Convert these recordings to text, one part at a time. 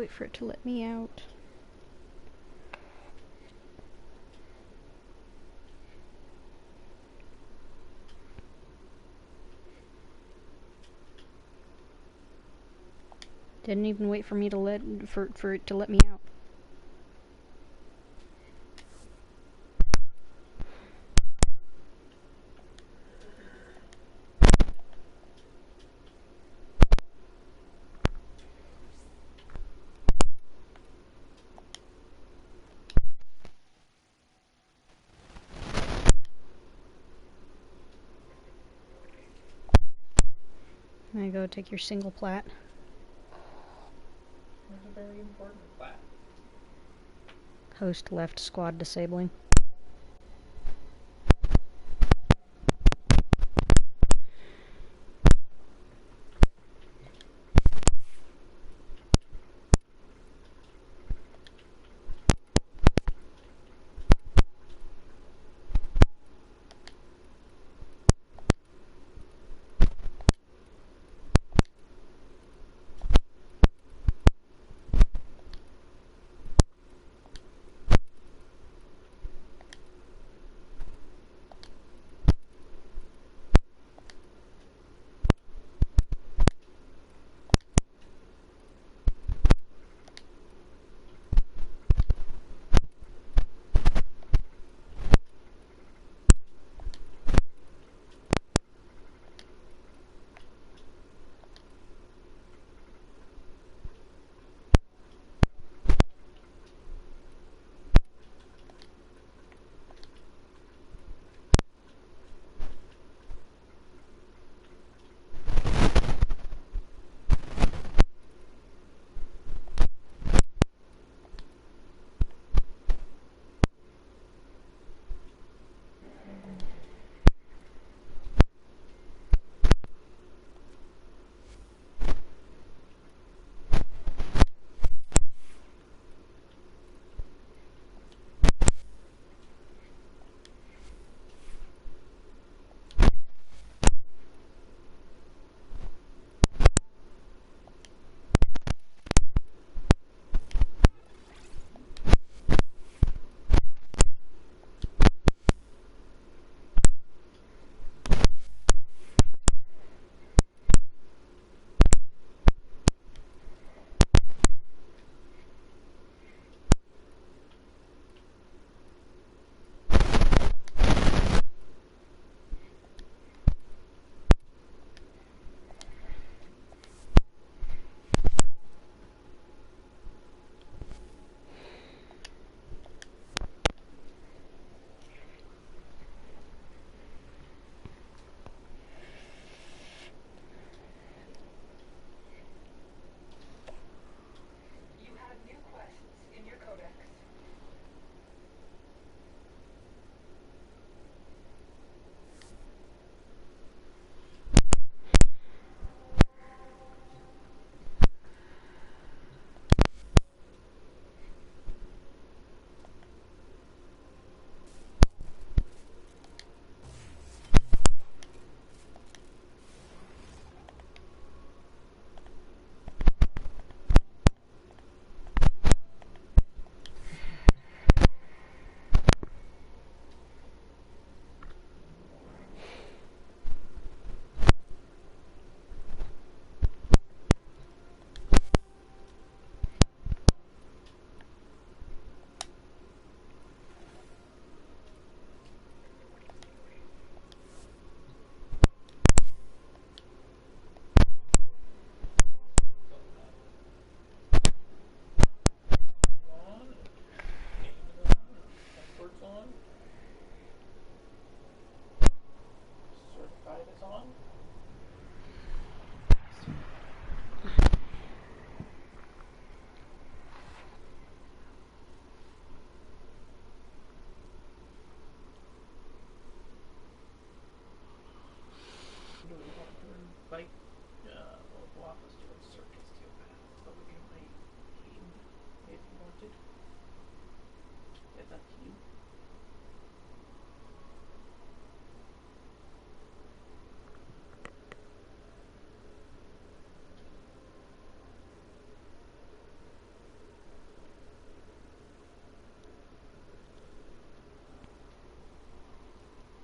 wait for it to let me out. Didn't even wait for me to for it to let me out. There you go, take your single plat. There's a very important plat. Host left squad disabling.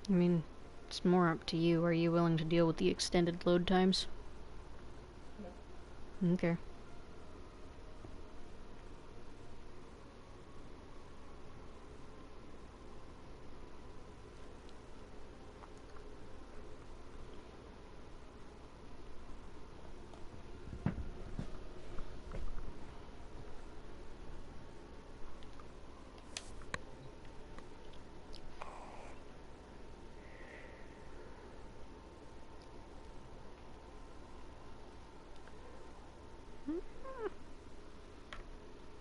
I mean, it's more up to you. Are you willing to deal with the extended load times? No. Okay.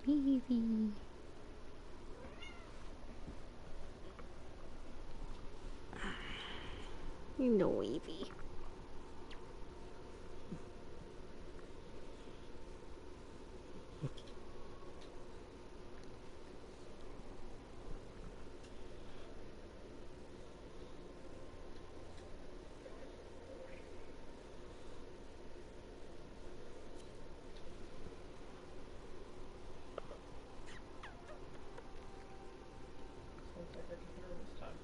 Evie. You know Evie. Sounds like I can hear her this time.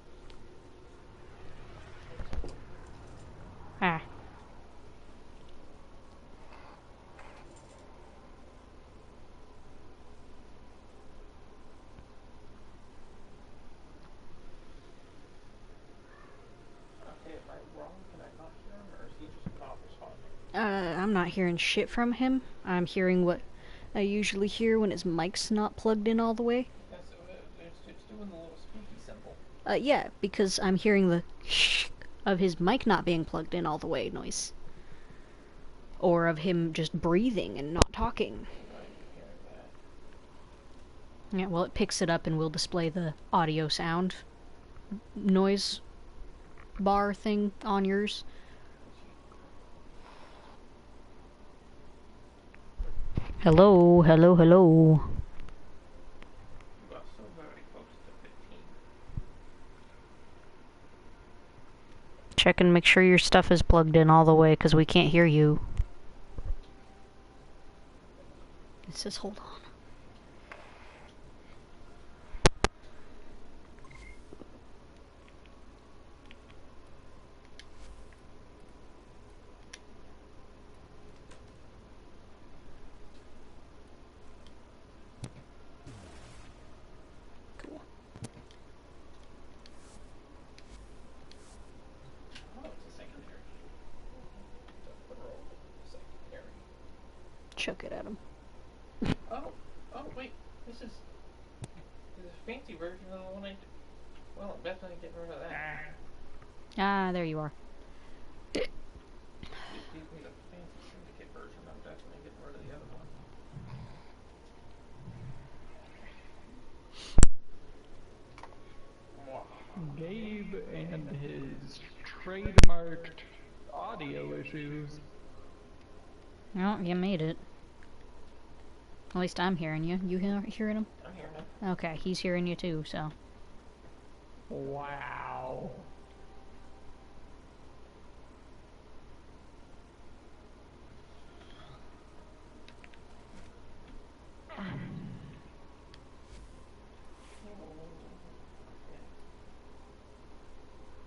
Ah. Okay, am I wrong? Can I not hear him, or is he just not responding? I'm not hearing shit from him. I'm hearing what I usually hear when his mic's not plugged in all the way. Yeah, so it's doing the little spooky symbol. Yeah, because I'm hearing the of his mic not being plugged in all the way noise. Or of him just breathing and not talking. I'm hearing that. Yeah, well, it picks it up and will display the audio sound noise bar thing on yours. Hello, hello, hello. You got so very close to 15. Check and make sure your stuff is plugged in all the way, because we can't hear you. It says hold on. Cool. Oh, it's a secondary. It's a throw secondary. Chuck it at him. Oh, wait. This is a fancy version of the one I did. Well, I'm definitely getting rid of that. Ah, there you are. This gives me the fancy syndicate version. I'm definitely getting rid of the other one. Gabe and his trademarked audio issues. Well, you made it. At least I'm hearing you. You hearing him? I'm hearing him. Okay, he's hearing you too, so. Wow.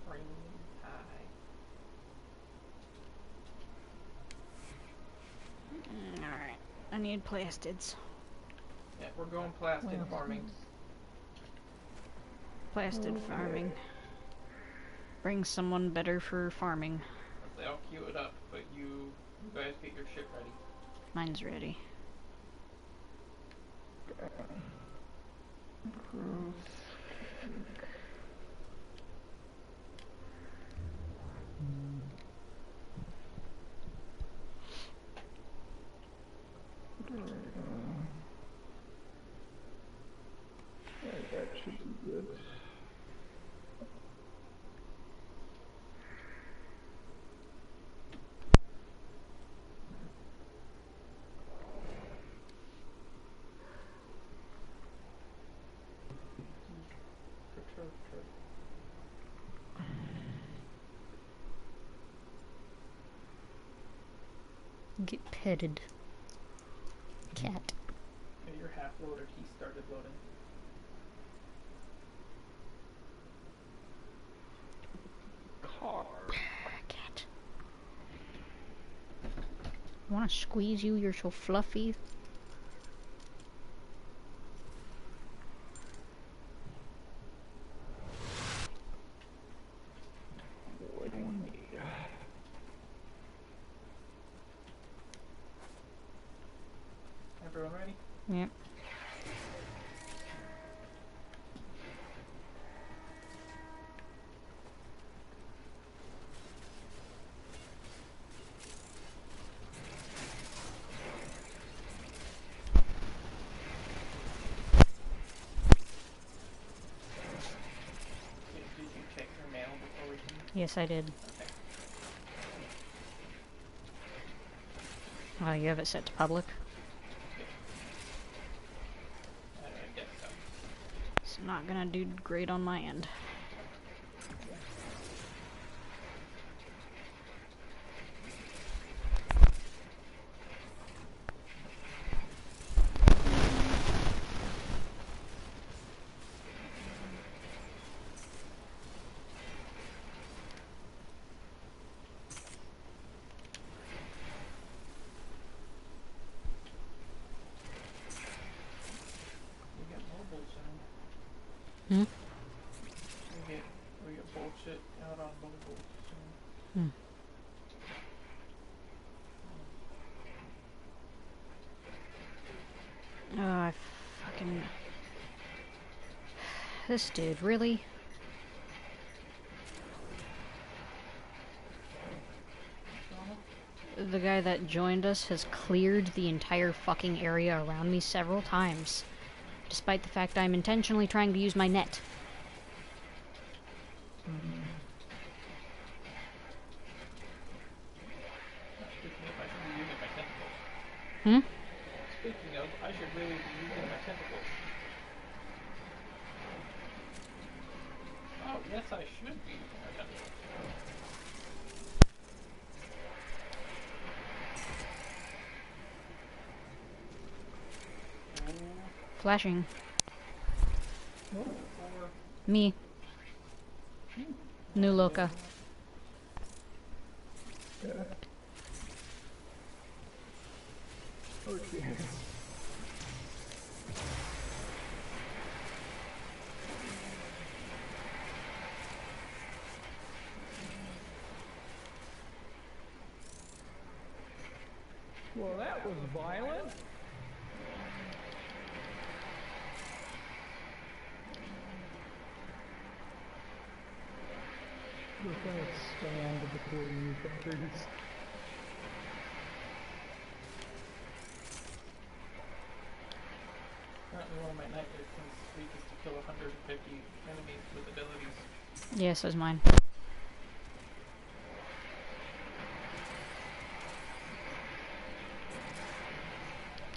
Ring high. Alright. I need plastids. Yeah, we're going plastic farming. Plastid farming. Bring someone better for farming. I'll queue it up, but you guys get your shit ready. Mine's ready. That should be good. Get petted. Cat. Okay, you're half loaded. He started loading. wanna squeeze you? You're so fluffy. What do you need? Everyone ready? Yep. Did you check your mail before we came? Yes, I did. Okay. Oh, you have it set to public? I guess so. It's not gonna do great on my end. We got mobile soon. Hmm? We get bullshit out on mobile soon. Hmm. Oh, I fucking... This dude, really? The guy that joined us has cleared the entire fucking area around me several times, despite the fact I'm intentionally trying to use my net. Speaking of, I should be using my tentacles. Hmm? Speaking of, I should really be using my tentacles. Oh, yes, I should be using my tentacles. Flashing. Or Me. New Loca. Yeah. Oh, jeez. Well, that was violent. We're gonna stand between you fuckers. apparently one of my nightmares this week is to kill 150 enemies with abilities. Yeah, so's mine.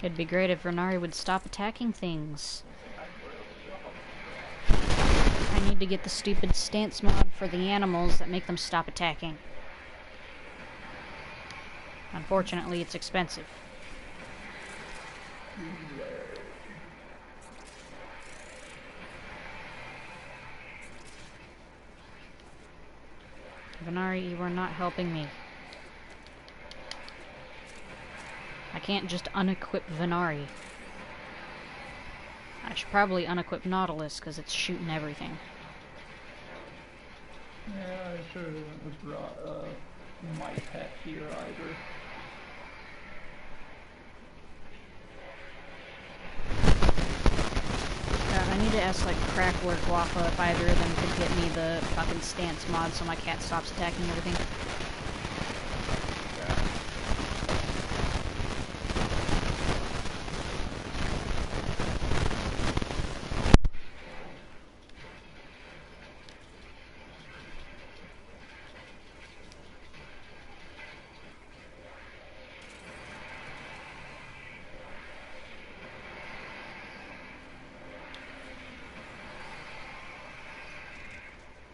It'd be great if Renari would stop attacking things. I need to get the stupid stance mod for the animals that make them stop attacking. Unfortunately, it's expensive. Venari, you are not helping me. I can't just unequip Venari. I should probably unequip Nautilus, because it's shooting everything. Yeah, I sure didn't brought my pet here either. I need to ask, like, Crackwork Waffle if either of them could get me the fucking stance mod so my cat stops attacking everything.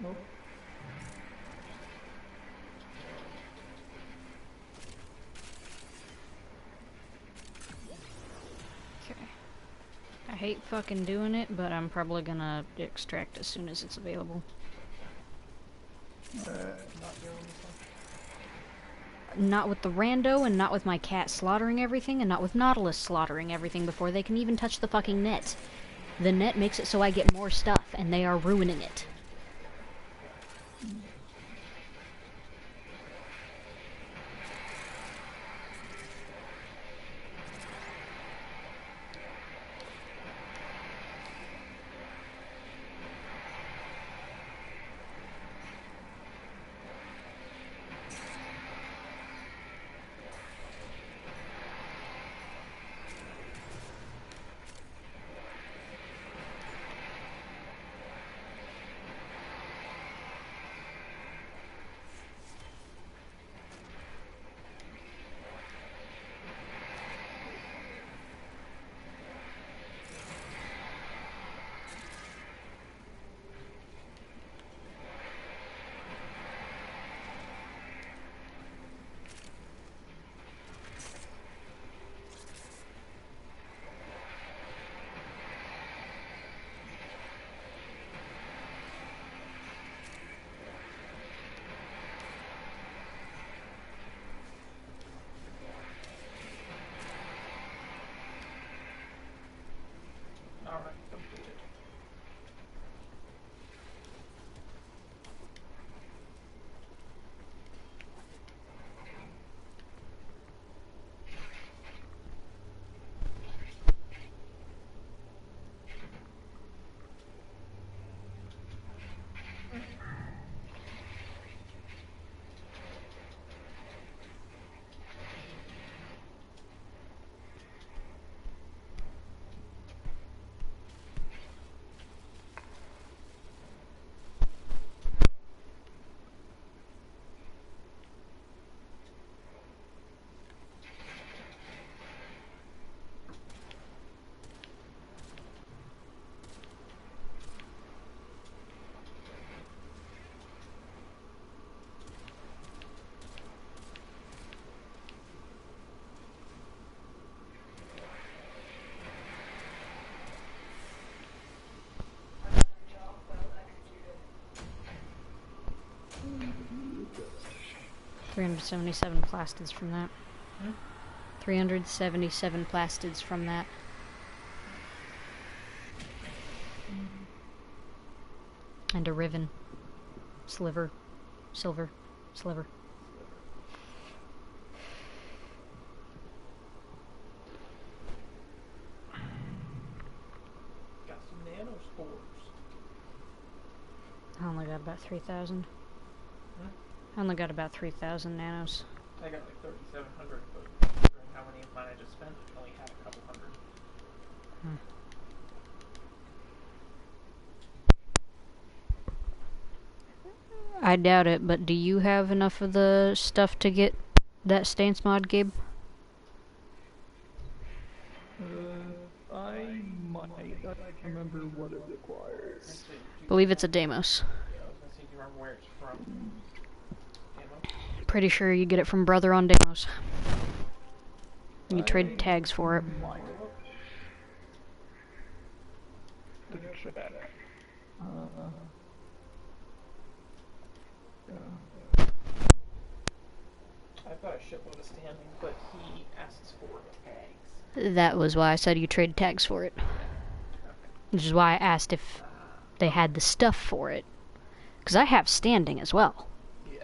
Nope. Okay. I hate fucking doing it, but I'm probably gonna extract as soon as it's available. Not doing this one. Not with the rando, and not with my cat slaughtering everything, and not with Nautilus slaughtering everything before they can even touch the fucking net. The net makes it so I get more stuff, and they are ruining it. Alright, completed. $377 plastids from that. 377 plastids from that. And a riven. Sliver. Silver. Sliver. Got some nanospores. I only got about 3,000. I only got about 3,000 nanos. I got like 3,700, but considering how many of mine I just spent, I only had a couple hundred. I doubt it, but do you have enough of the stuff to get that stance mod, Gabe? I might. I can't remember what it requires. Actually, do you- Believe it's a Deimos. Yeah, I was gonna say, do you remember where it's from? Ammo? Pretty sure you get it from Brother on Deimos. You trade tags for it. Might. To check. I've got a shitload of standing, but he asks for tags. That was why I said you trade tags for it. Which is why I asked if they had the stuff for it. Because I have standing as well. Yeah.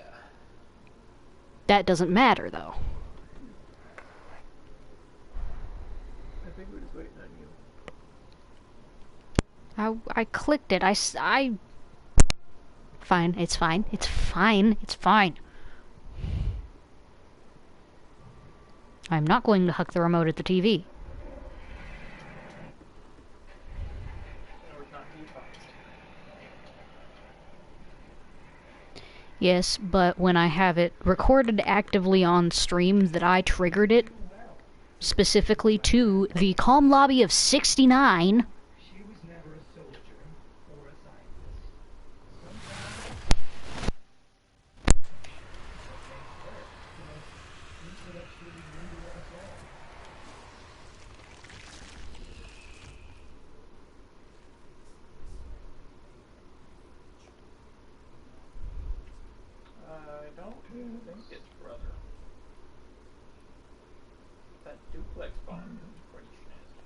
That doesn't matter, though. I think we're just waiting on you. I clicked it. I... Fine. It's fine. It's fine. It's fine. I'm not going to huck the remote at the TV. Or not detoxed. Yes, but when I have it recorded actively on stream that I triggered it specifically to the calm lobby of 69... She was never a soldier or a I don't think it's brother. that duplex bomb is pretty snazzy.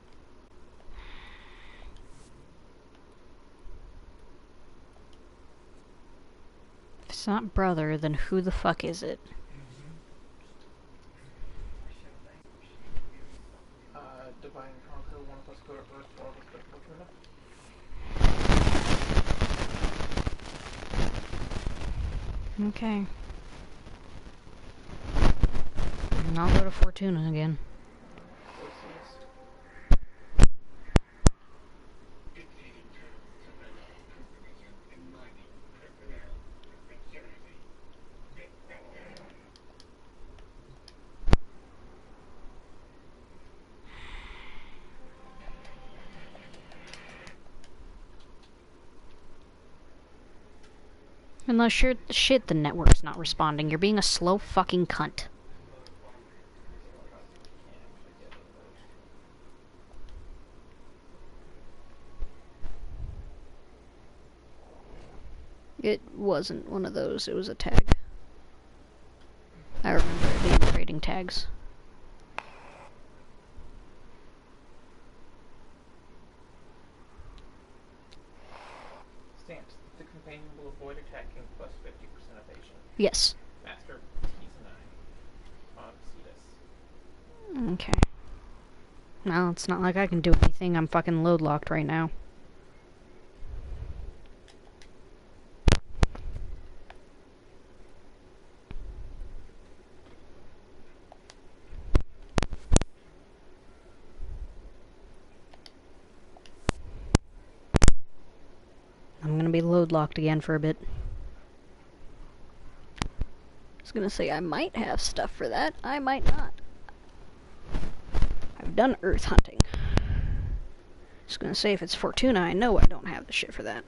If it's not brother, then who the fuck is it? Divine and Conquer, one of us go to Earth, one of us go to Fortuna. Okay. And I'll go to Fortuna again. Unless you're shit, the network's not responding. You're being a slow fucking cunt. It wasn't one of those, it was a tag. I remember it being trading tags. Stamps. The companion will avoid attacking plus 50% evasion. Yes. Master T9 on Cetus. Okay. Well, it's not like I can do anything. I'm fucking load locked right now. I'm gonna be load locked again for a bit. I was gonna say I might have stuff for that. I might not. I've done earth hunting. I was gonna say if it's Fortuna, I know I don't have the shit for that.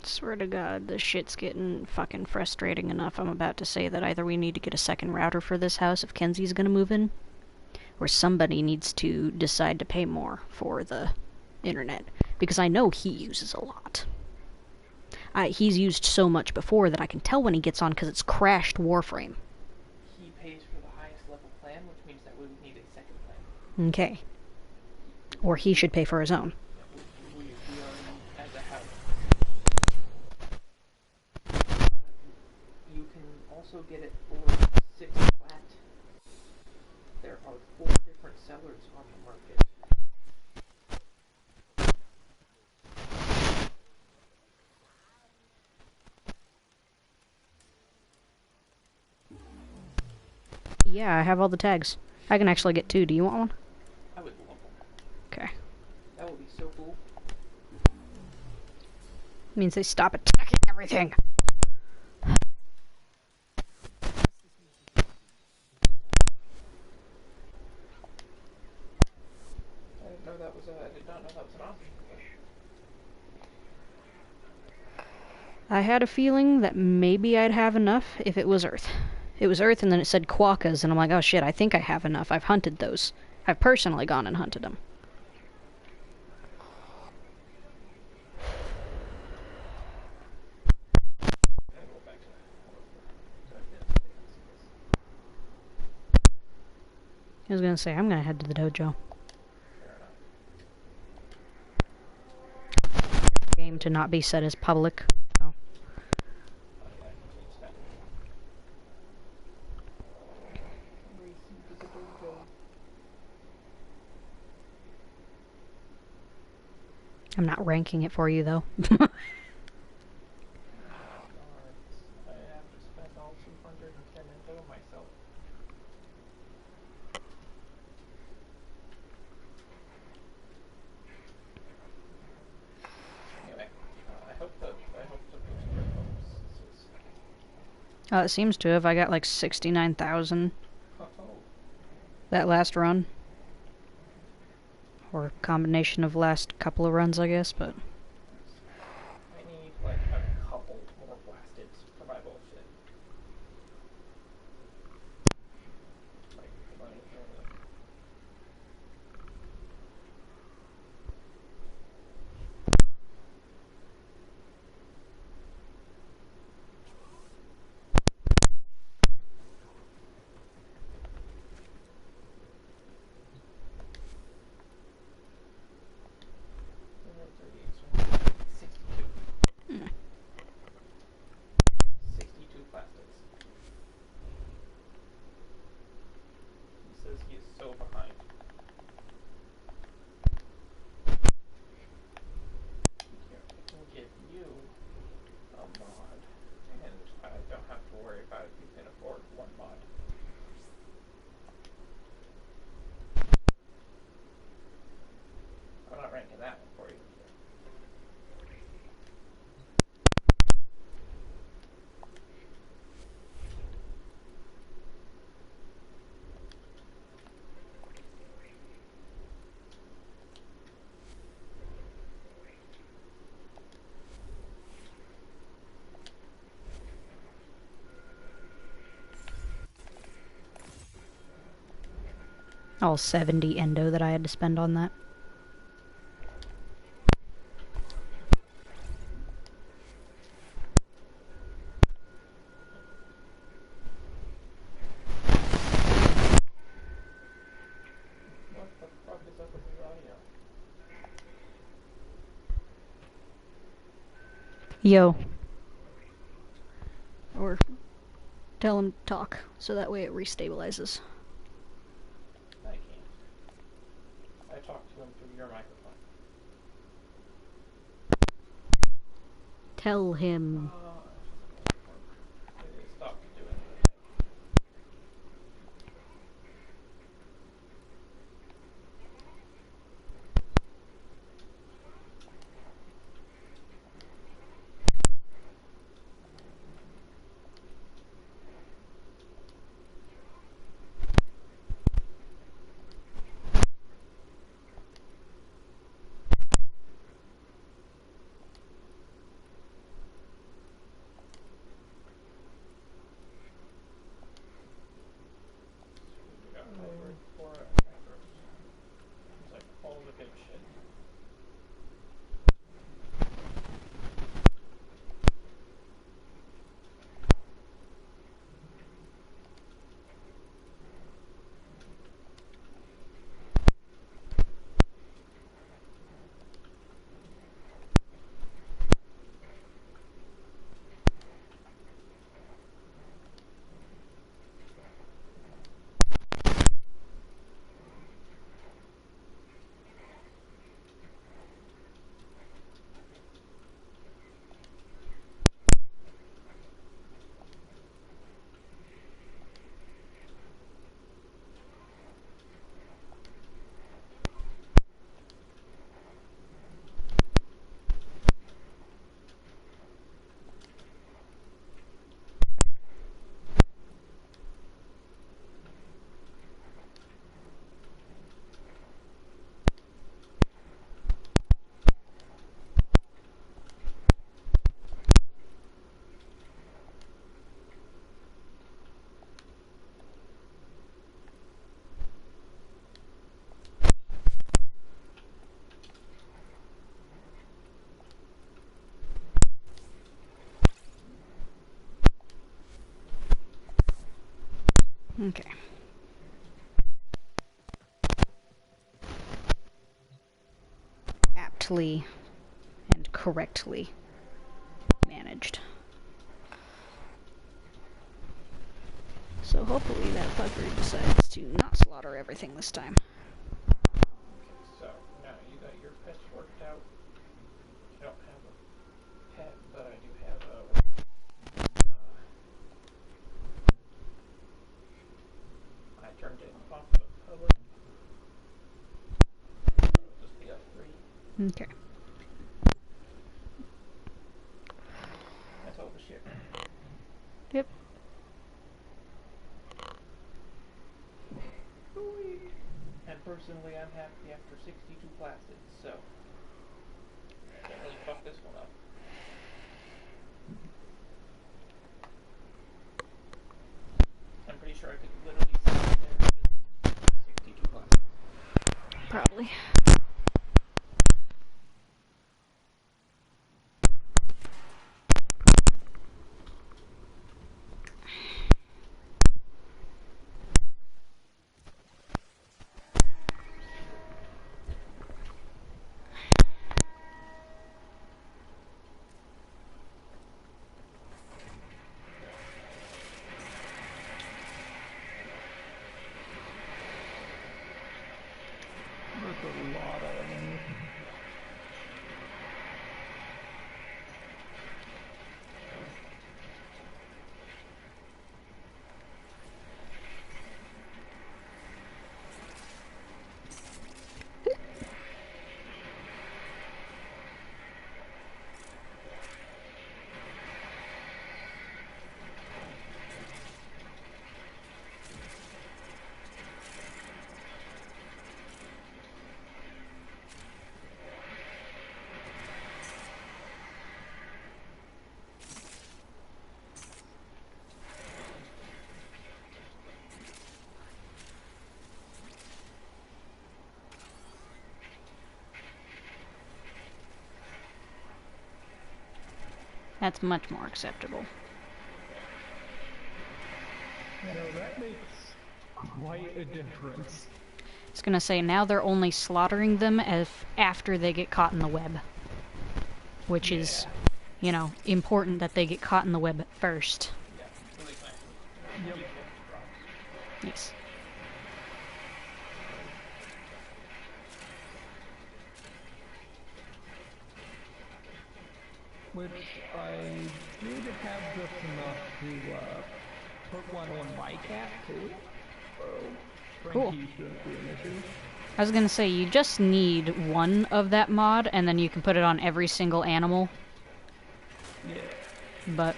Swear to God, this shit's getting fucking frustrating enough. I'm about to say that either we need to get a second router for this house if Kenzie's gonna move in, or somebody needs to decide to pay more for the internet. Because I know he uses a lot. He's used so much before that I can tell when he gets on because it's crashed Warframe. He pays for the highest level plan, which means that we would need a second plan. Okay. Or he should pay for his own. We are, as a house. You can also get it for 6 flat. There are 4 different sellers on the market. Yeah, I have all the tags. I can actually get 2. Do you want one? I would love one. Okay. That would be so cool. Means they stop attacking everything. I did not know that was an option. I had a feeling that maybe I'd have enough if it was Earth. It was Earth and then it said quokkas and I'm like, oh shit, I think I have enough. I've hunted those. I've personally gone and hunted them. I was gonna say, I'm gonna head to the dojo. Game to not be set as public. So. I'm not ranking it for you though. I have to spend all 210 info myself. Anyway, I hope the booster helps. It seems to have. I got like 69,000 Oh, that last run. Or combination of last couple of runs, I guess, but... I need like a couple more blasted for my bullshit. Like, plenty, really. Mm. 62 plastics. He says he is so behind. Here, I can give you a mod, and I don't have to worry about if you can afford one mod. I'm not ranking that one for you. All 70 endo that I had to spend on that. What the fuck is up with his audio? Yo. Or tell him to talk, so that way it restabilizes. I can't. I talked to him through your microphone. Tell him. It stopped doing the thing. We got hybrid for macros. It's like all the good shit. Okay. Aptly and correctly managed. So hopefully that fucker decides to not slaughter everything this time. So, now you got your pets worked out. I don't have a pet, but I do have a... I turned it off of public. It'll just be a free. Okay. That's all the shit. Yep. personally, I'm happy after 62 plastids, so can't really fuck this one up. I'm pretty sure I could literally sit there with 62 plastids. Probably. There's a lot of them. That's much more acceptable. You know, that makes quite a difference. I was gonna say, now they're only slaughtering them after they get caught in the web. Which is, you know, important that they get caught in the web first. Yeah, really nice. Yep. Yes. Which I did have just enough to put one on my cat too. So Cool. Frankie shouldn't be an issue. I was gonna say, you just need one of that mod, and then you can put it on every single animal. Yeah. But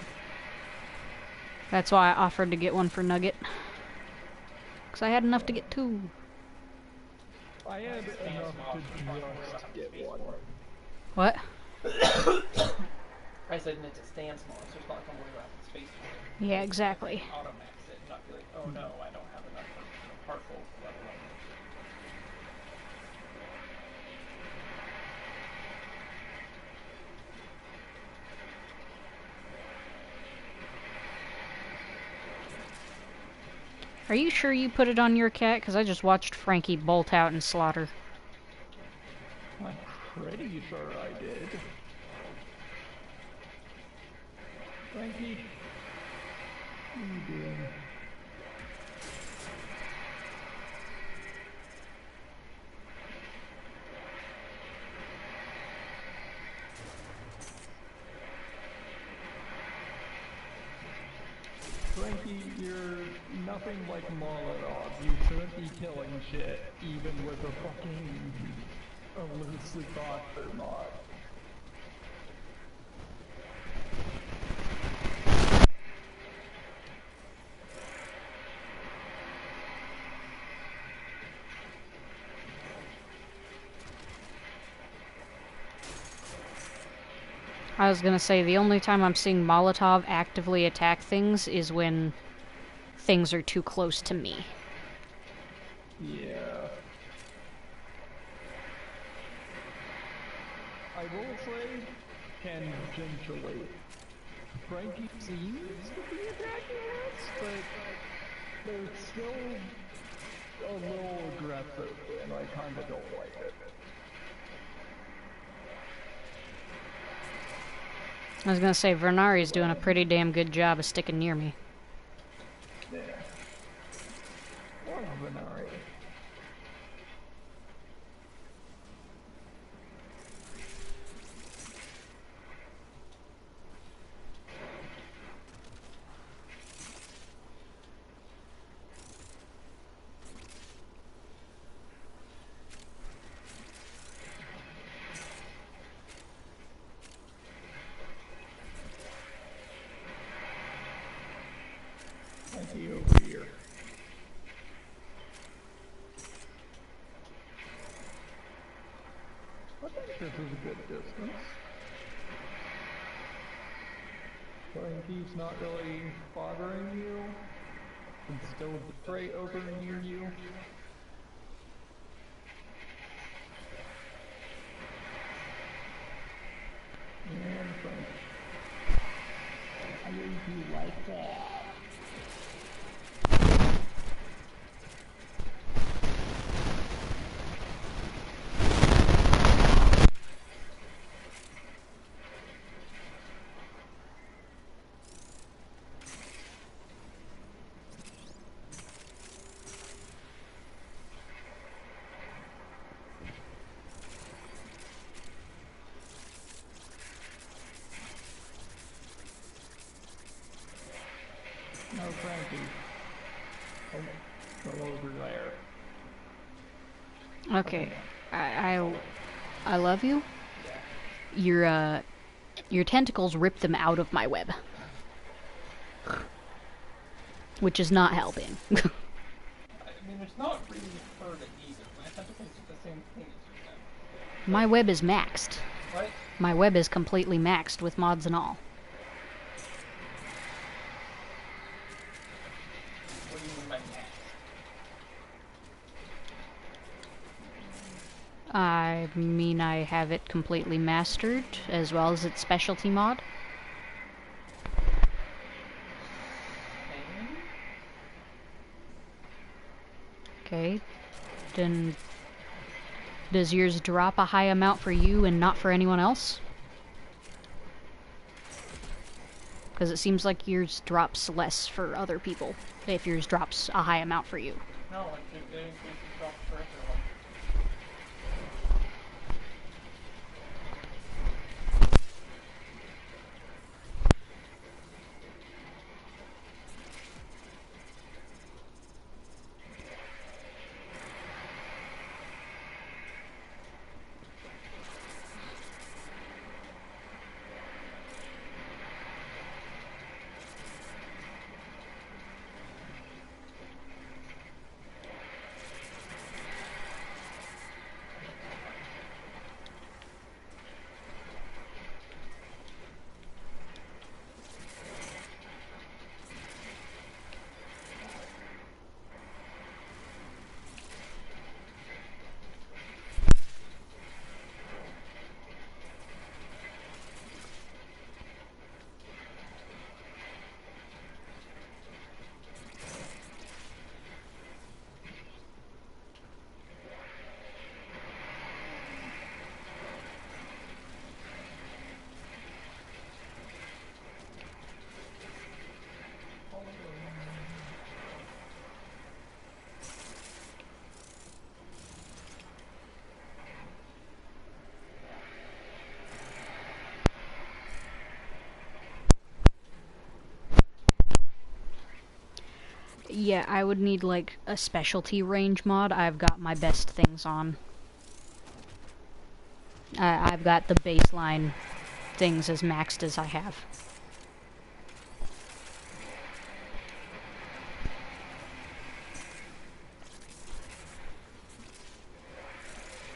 that's why I offered to get one for Nugget. Because I had enough to get two. I had enough to just get one. What? I said it's a stand small, so it's not going to worry about the space. Yeah, exactly. Automax it and not be like, oh no, I don't have enough for partial, let alone. Are you sure you put it on your cat? Because I just watched Frankie bolt out and slaughter. I'm pretty sure I did. Frankie, what are you doing? Frankie, you're nothing like Molotov. You shouldn't be killing shit, even with a fucking loosely thought mod. I was gonna say, the only time I'm seeing Molotov actively attack things is when things are too close to me. Yeah. I will say, tangentially, Frankie seems to be attacking us, but they're still a little aggressive, and I kinda don't like it. I was gonna say, Vernari's doing a pretty damn good job of sticking near me. Yeah. Or Venari. Frankie over here. is a good distance. Frankie's not really bothering you. And still the prey over near you. And Frankie. How do you like that? No, Frankie. Go over there. Okay. I love you. Your tentacles ripped them out of my web. Which is not helping. I mean, it's not really hurting either. My tentacles do the same thing as you said. My web is maxed. What? My web is completely maxed with mods and all. What do you mean by that? I mean, I have it completely mastered, as well as its specialty mod. Okay. Then does yours drop a high amount for you and not for anyone else? Because it seems like yours drops less for other people, if yours drops a high amount for you. No, it increases drop for everyone. Yeah, I would need, like, a specialty range mod. I've got my best things on. I've got the baseline things as maxed as I have.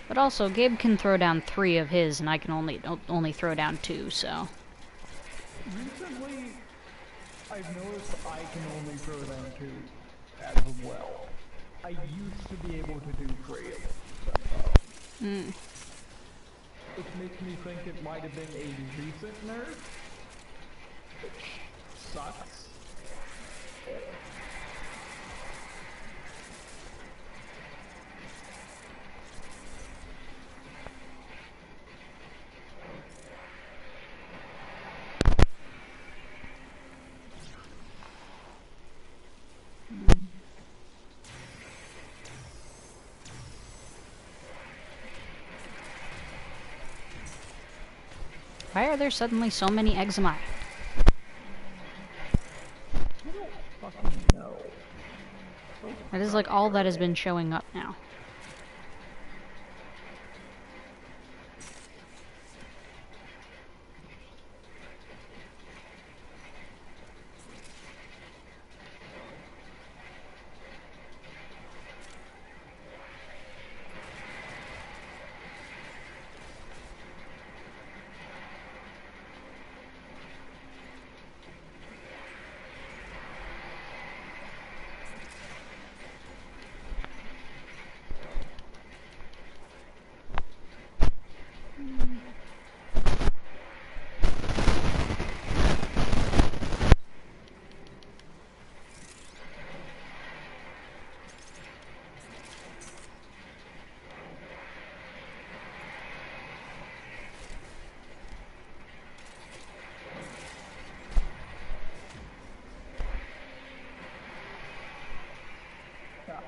But also, Gabe can throw down 3 of his, and I can only throw down 2, so... Recently, I've noticed I can only throw down 2 as well. I used to be able to do 3 of them somehow. Which makes me think it might have been a recent nerf, which sucks. Why are there suddenly so many eczema? I don't fucking know. That is like all that has been showing up now.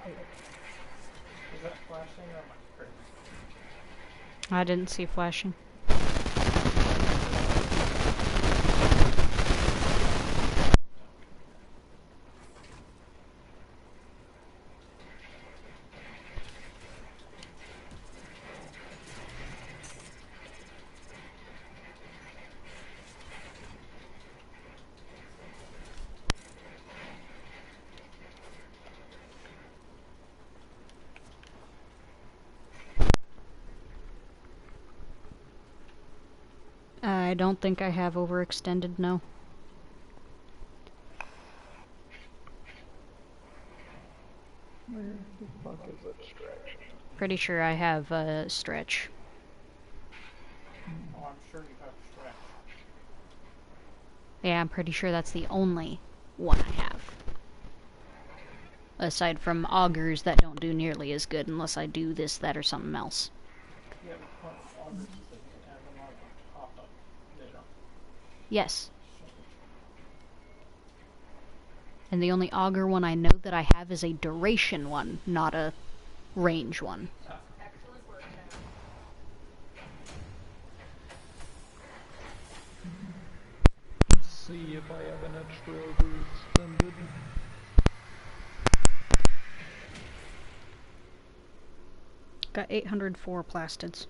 Is that flashing or am I crazy? I didn't see flashing. I don't think I have overextended, no. Where the fuck is that stretch? Pretty sure I have stretch. Oh, I'm sure you have stretch. Yeah, I'm pretty sure that's the only one I have. Aside from augers that don't do nearly as good unless I do this, that, or something else. Yeah, but the point of augers is that you can add them on top of later. Yes. So, And the only auger one I know that I have is a duration one, not a range one. See if I have an extra overextended. Got 804 plastids.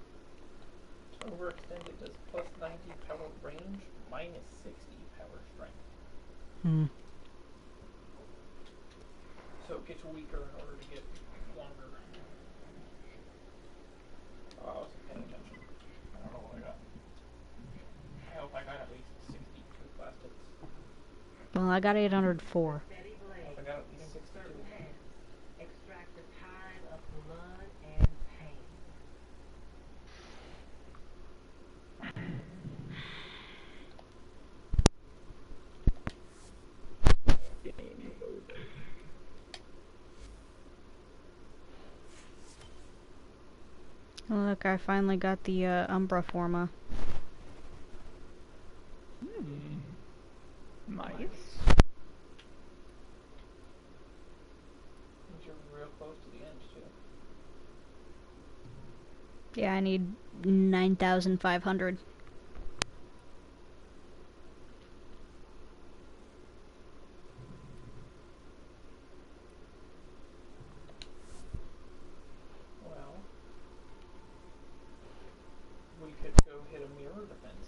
overextended does plus 90 power range, minus 60 power strength. Hmm. So it gets weaker in order to get longer. Oh, I wasn't paying attention. I don't know what I got. I hope I got at least 62 plastids. Well, I got 804. I hope I got at least 62. Extract the tide of blood and pain. Look, I finally got the Umbra Forma. Nice. Means you're real close to the end, too. Yeah, I need 9,500. Well, we could go hit a mirror defense.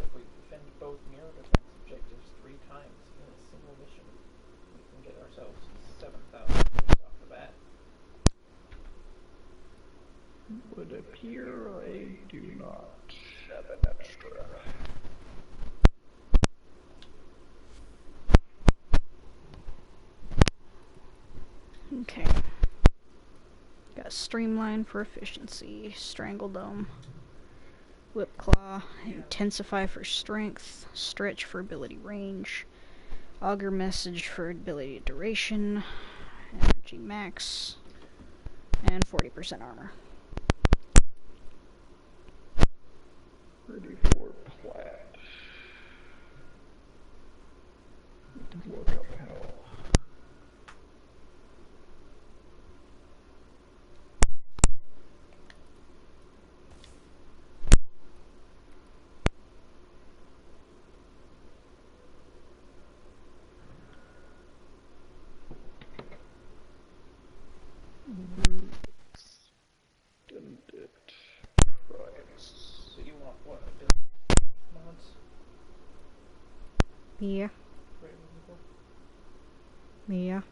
If we defend both mirror defense objectives 3 times in a single mission, we can get ourselves 7,000 points off the bat. Would appear I do not have an extra. Okay. Got Streamline for efficiency, Strangle Dome, Whip Claw, Intensify for strength, Stretch for ability range, Augur Message for ability duration, Energy Max, and 40% armor. 34 plat. Look up how. Extended price. So you want what? Mods? Yeah. Great people? Yeah.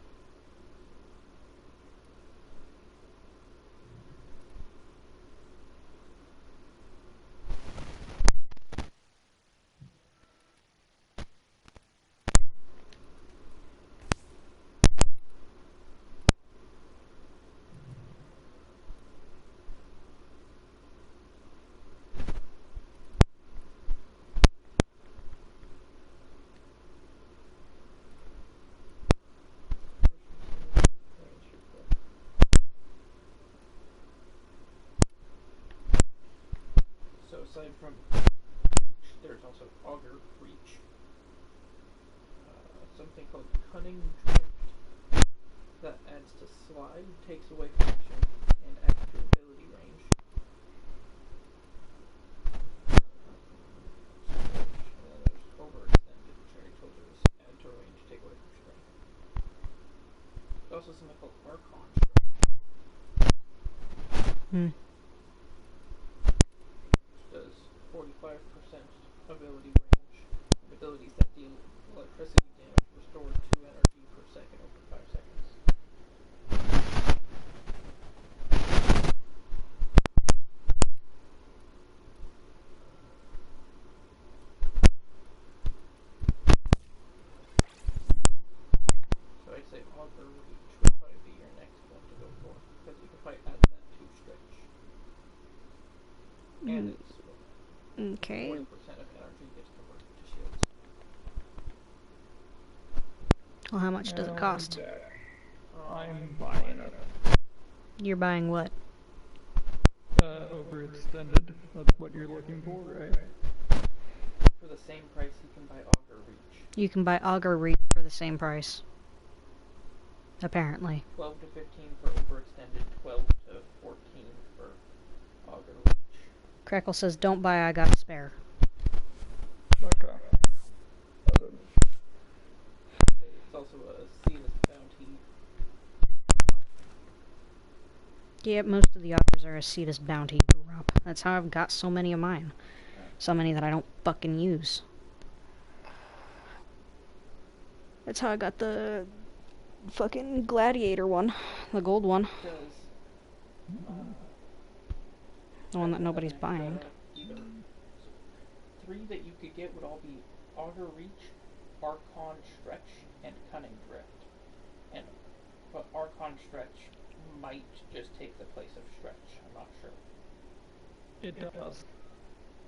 So aside from there's also auger reach. Something called cunning drift that adds to slide, takes away friction, and adds to ability range. And then there's overextended, which I already told you is add to range, take away from strength. There's also something called Archon Hmm. which does 45% ability range. And abilities that deal electricity damage restore 2 energy per second over 5 seconds. So I'd say auger reach would probably be your next one to go for, because you can probably add that to stretch. And it's Okay. 40% of energy gets converted to shields. Well, how much does it cost? I'm buying it. You're buying what? Overextended. That's what you're looking for, right? For the same price, you can buy auger reach. You can buy auger reach for the same price. Apparently. 12 to 15 for overextended, 12 to 14 for auger reach. Crackle says, don't buy, I got a spare. Okay. It's also a Cetus bounty. Yeah, most of the others are a Cetus bounty drop. That's how I've got so many of mine. So many that I don't fucking use. That's how I got the fucking gladiator one. The gold one. The one that nobody's buying. Either. So 3 that you could get would all be auger reach, Archon stretch, and cunning drift. But Archon stretch might just take the place of stretch. I'm not sure. It does.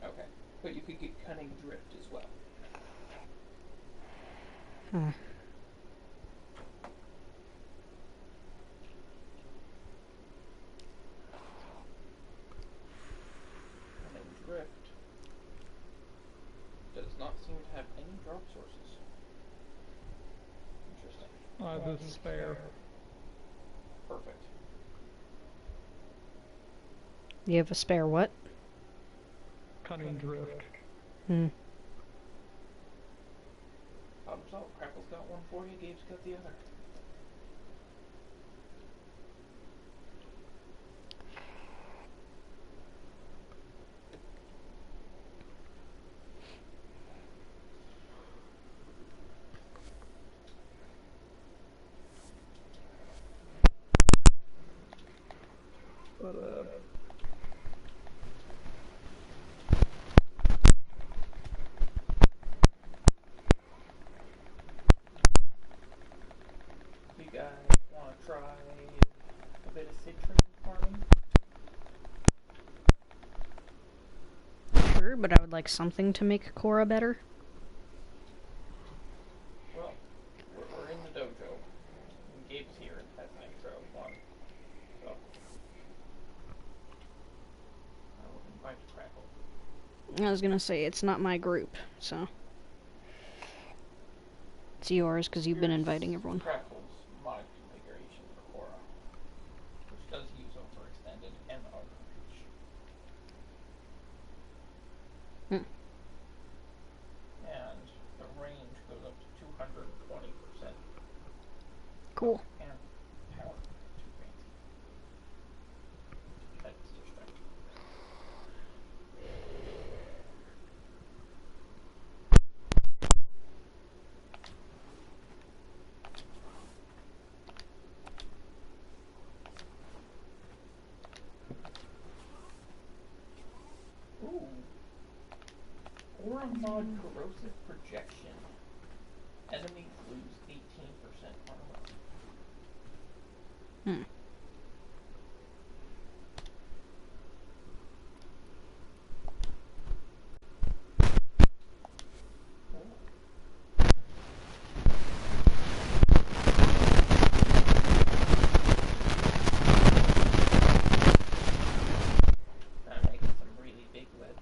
Okay, but you could get cunning drift as well. Huh. Cunning drift does not seem to have any drop sources. Interesting. The spare. Perfect. You have a spare what? Cunning drift. Hmm. Problem solved. Crackle's got one for you, Gabe's got the other. But, You guys want to try a bit of citrus farming? Sure, but I would like something to make Cora better. Well, we're in the dojo. And Gabe's here and has an extra one. So, I will invite Crackle. I was gonna say, it's not my group, so. It's yours, because you've been inviting everyone. Crackle's mod configuration for Cora, which does use overextended and auger reach. Hmm. And the range goes up to 220%. Cool. And power. Too fancy. That's just strength. Ooh. Aura mod corrosive projection. Enemies lose 18% armor. Hmm. I'm making some really big webs.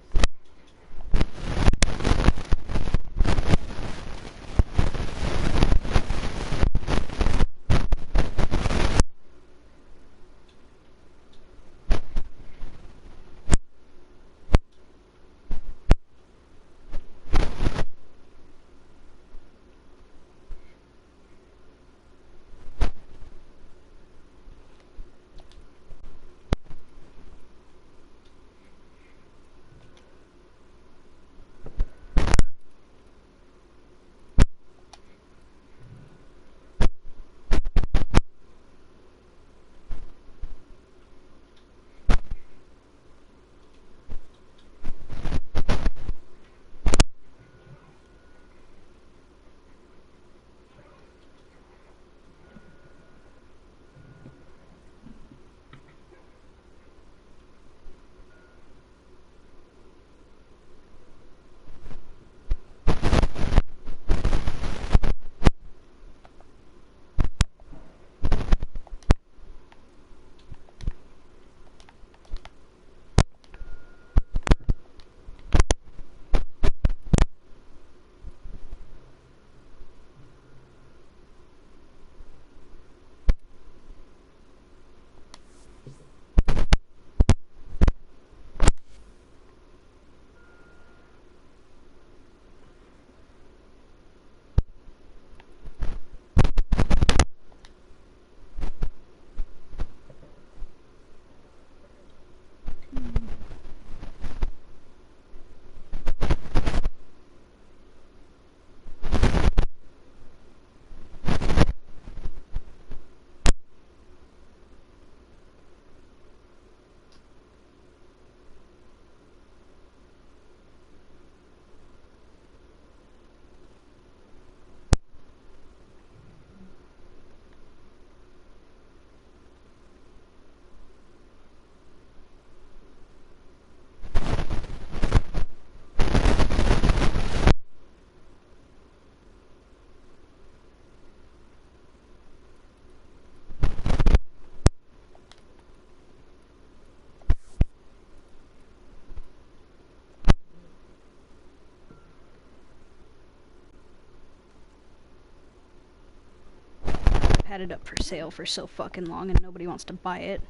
had it up for sale for so fucking long and nobody wants to buy it.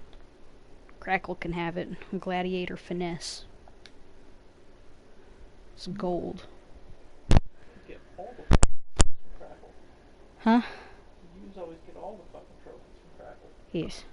Crackle can have it. Gladiator Finesse. It's gold. Get all the fucking from Crackle. Huh? You always get all the fucking trophies from Crackle. Yes.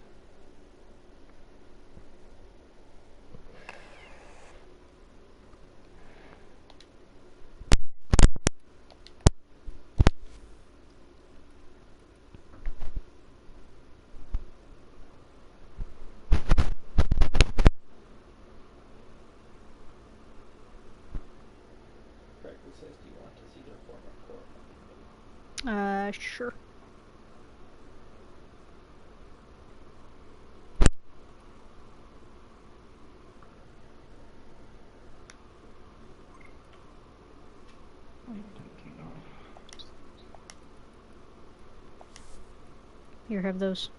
Crackle says, do you want to see their form of core? Sure. Here, have those.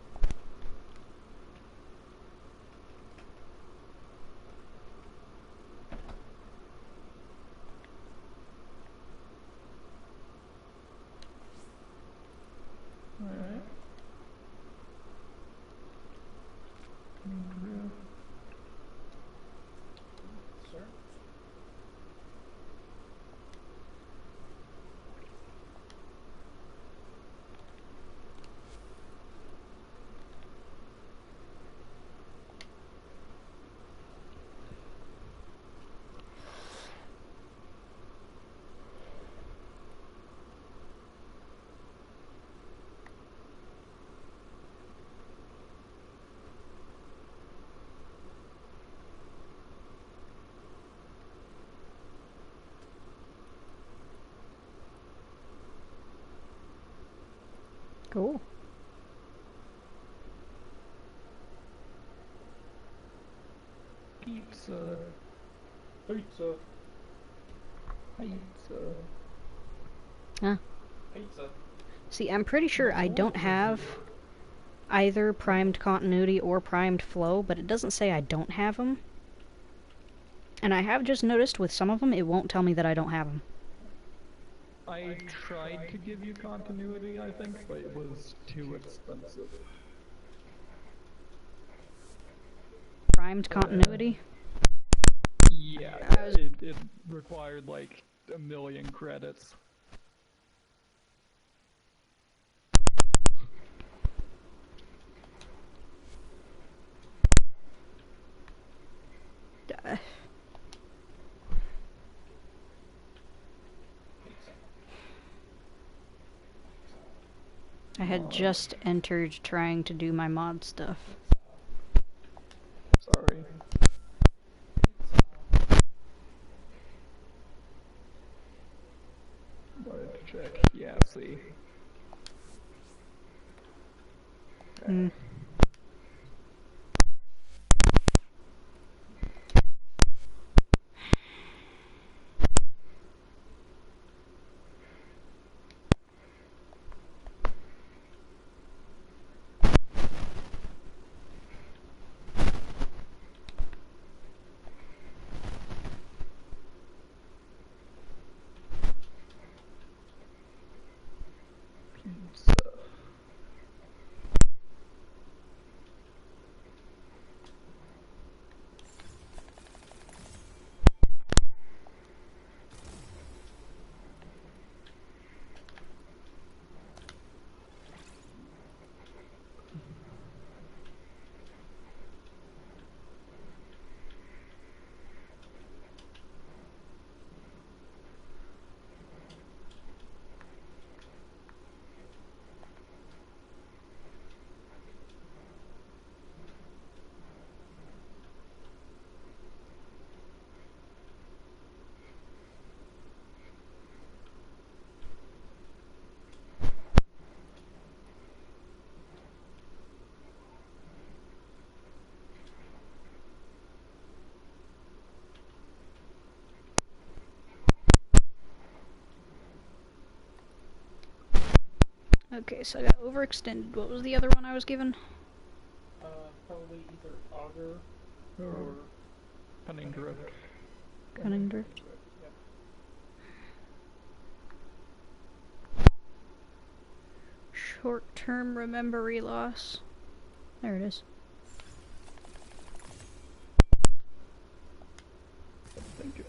Alright. Sir? Cool. Pizza. Pizza. Pizza. Huh? Pizza. See, I'm pretty sure I don't have either primed continuity or primed flow, but it doesn't say I don't have them. And I have just noticed with some of them, it won't tell me that I don't have them. I tried to give you continuity, I think, but it was too expensive. Primed continuity? Yeah, it required like 1,000,000 credits. I had just entered trying to do my mod stuff. Sorry. Wanted to check. Yeah, see. Hmm. Pizza. Okay, so I got overextended. What was the other one I was given? Probably either auger Or cunning drift. Cunning drift. Yep. Sure. Short-term memory loss. There it is. I think it's...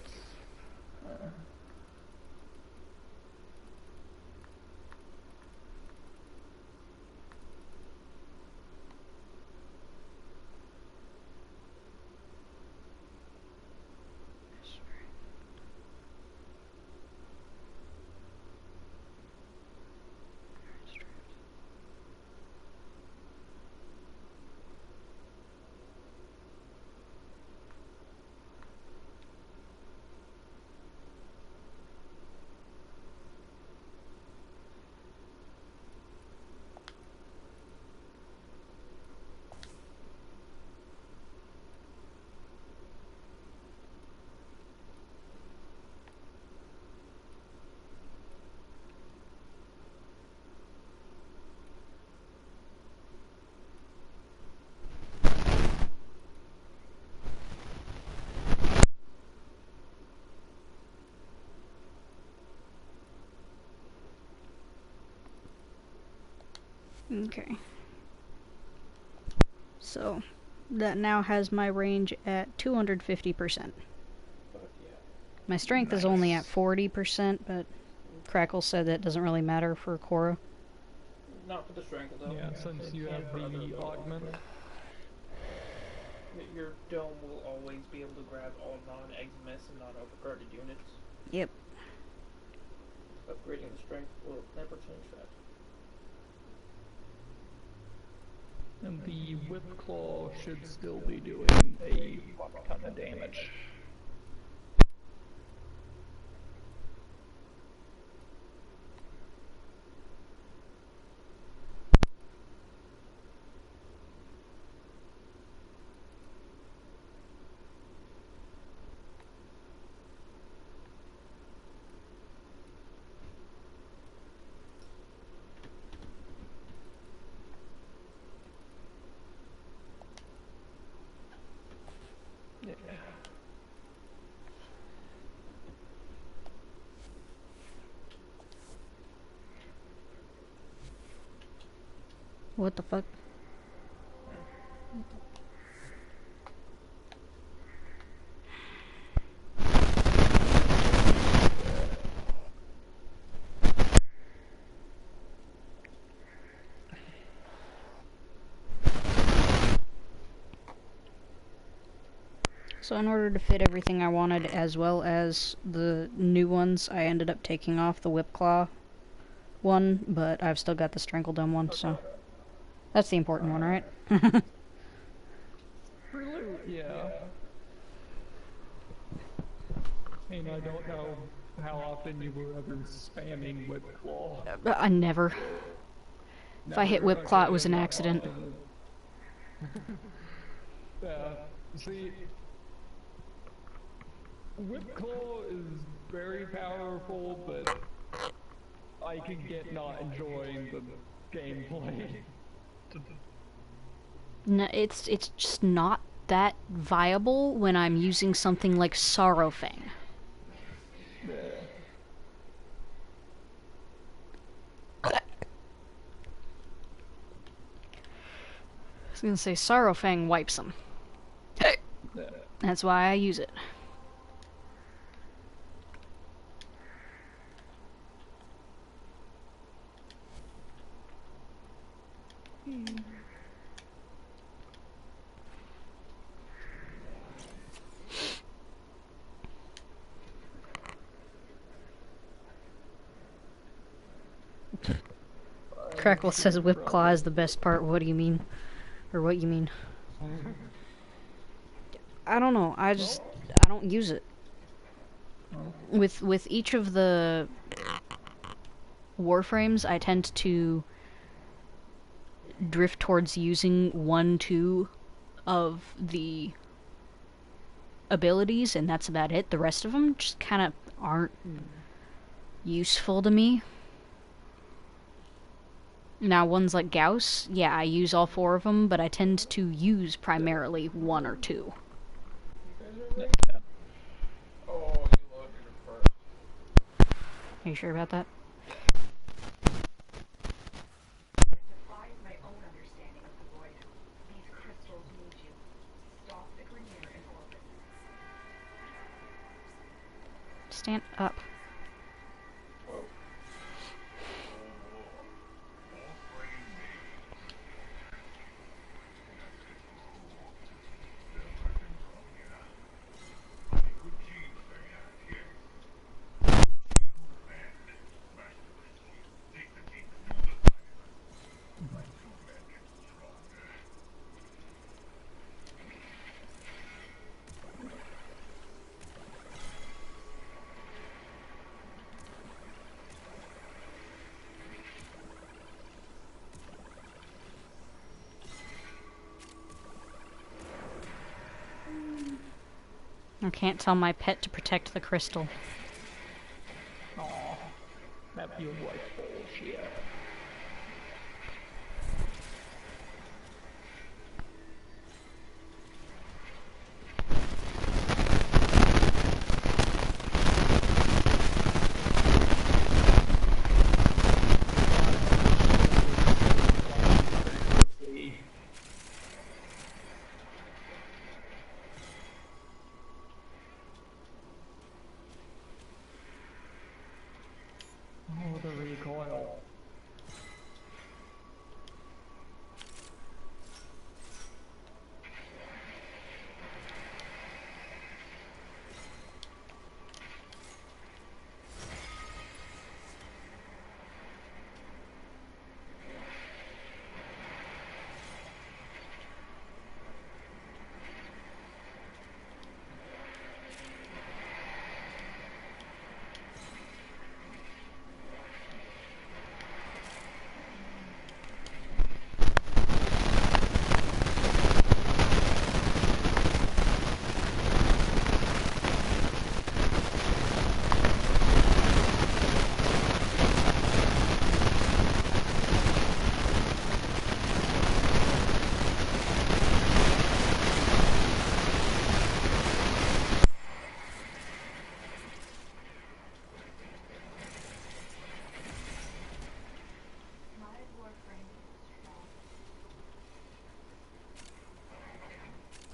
Okay. So, that now has my range at 250%. But yeah. My strength is only at 40%, but Crackle said that doesn't really matter for Korra. Not for the strength though. Yeah, since you have the augment. Your dome will always be able to grab all non-Eximus and non-overguarded units. Yep. Upgrading the strength will never change that. And the whip claw should still be doing a fuck ton of damage. Yeah. What the fuck? So in order to fit everything I wanted as well as the new ones, I ended up taking off the Whip Claw one, but I've still got the Strangledome one, so that's the important one, right? Yeah. And I don't know how often you were ever spamming Whip Claw. I never. If I hit Whip Claw, it was an accident. Yeah. See, Whip Claw is very powerful, but I can get not enjoying the gameplay. No, it's just not that viable when I'm using something like Sorrowfang. Yeah. I was gonna say Sorrowfang wipes them. Yeah. That's why I use it. Crackle says Whip Claw is the best part. What do you mean? Or what you mean? I don't know. I don't use it. With each of the Warframes, I tend to drift towards using 1-2 of the abilities, and that's about it. The rest of them just kind of aren't useful to me. Now, ones like Gauss, yeah, I use all 4 of them, but I tend to use primarily 1 or 2. Yeah. Oh, you loaded it first. Are you sure about that? Stand up. Whoa. I can't tell my pet to protect the crystal. Aw, that feels like bullshit. Oh, the recoil. My Warframe is strong.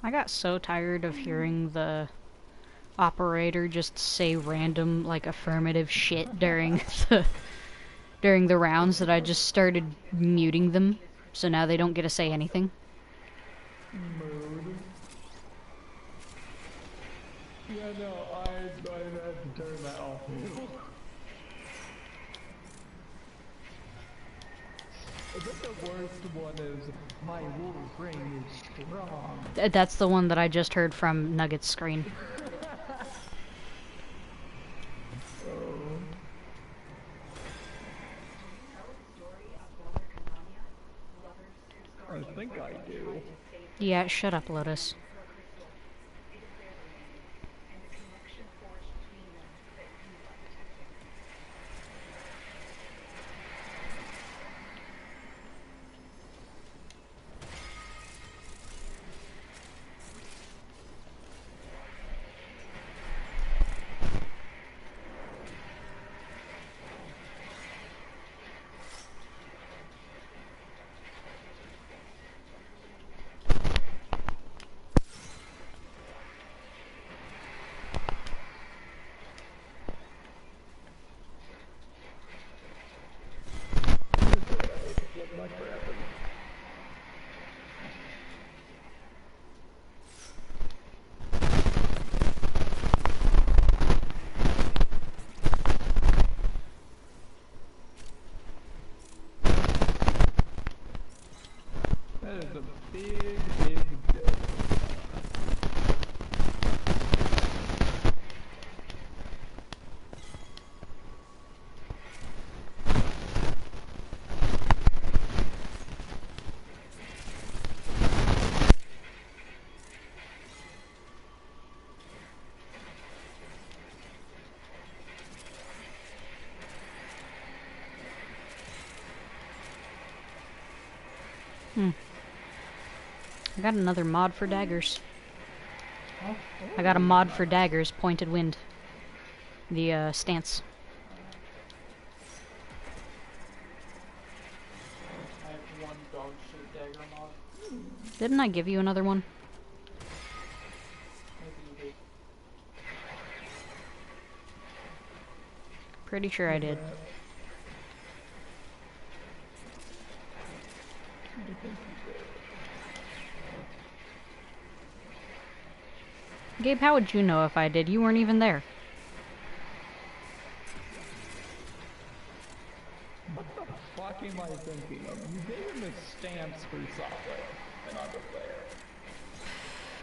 I got so tired of hearing the operator just say random, like, affirmative shit during the rounds that I just started muting them, so now they don't get to say anything. Mood. Yeah, no, I had to turn that off. I think the worst one is my Warframe is strong. That's the one that I just heard from Nugget's screen. I think I do. Yeah, shut up, Lotus. That is a big deal. I got another mod for daggers. I got a mod for daggers, pointed wind. The, stance. I have one dog shit dagger mod. Didn't I give you another one? Maybe you did. Pretty sure I did. Gabe, how would you know if I did? You weren't even there. What the fuck am I thinking of? You gave him a stance for software, and I was there.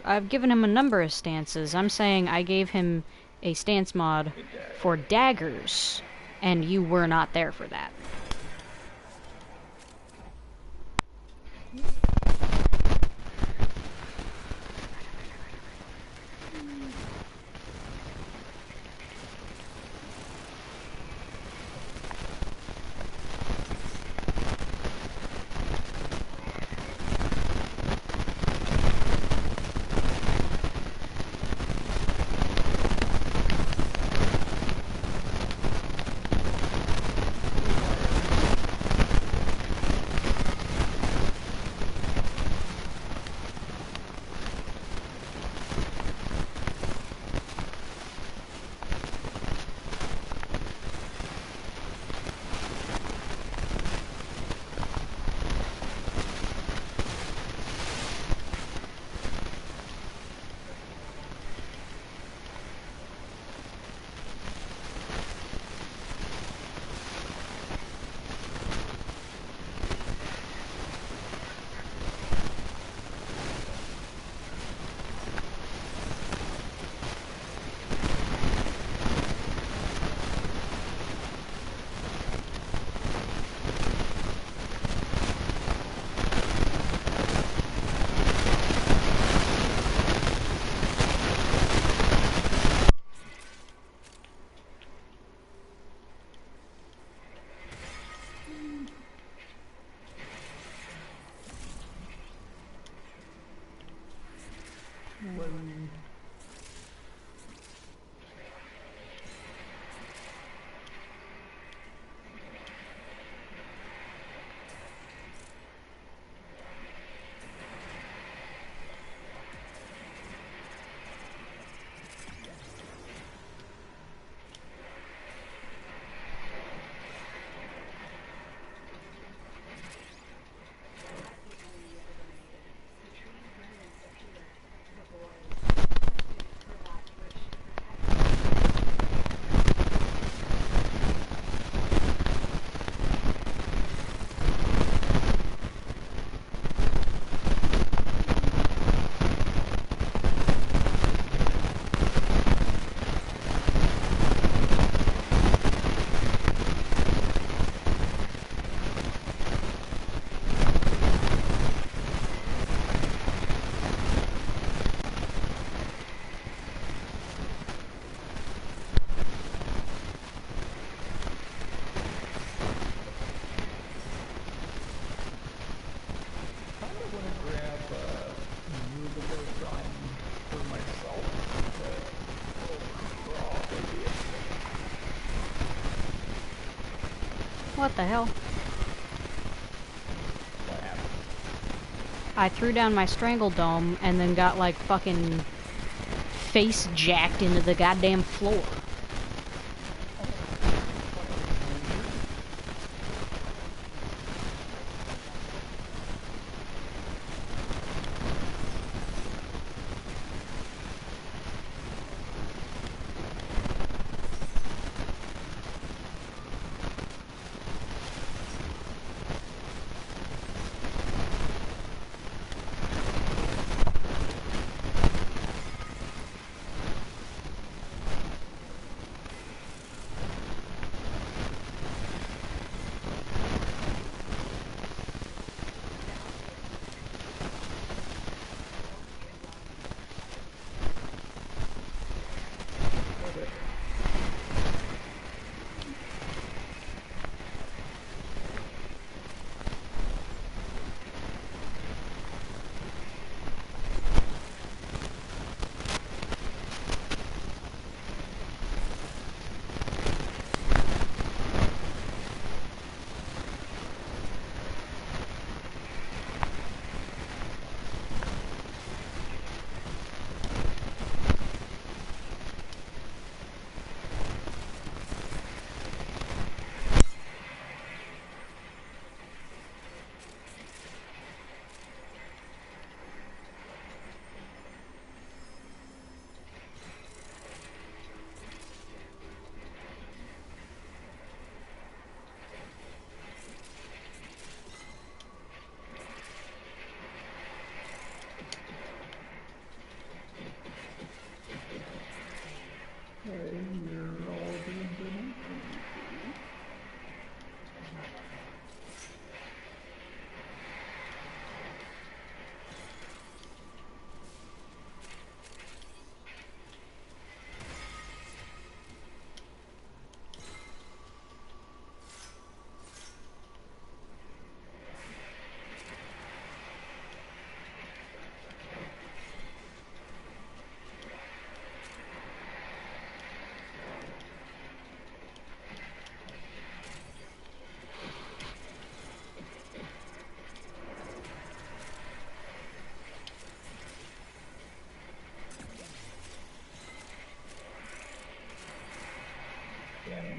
I've given him a number of stances. I'm saying I gave him a stance mod for daggers, and you were not there for that. What the hell? What happened? I threw down my strangle dome and then got like fucking face jacked into the goddamn floor.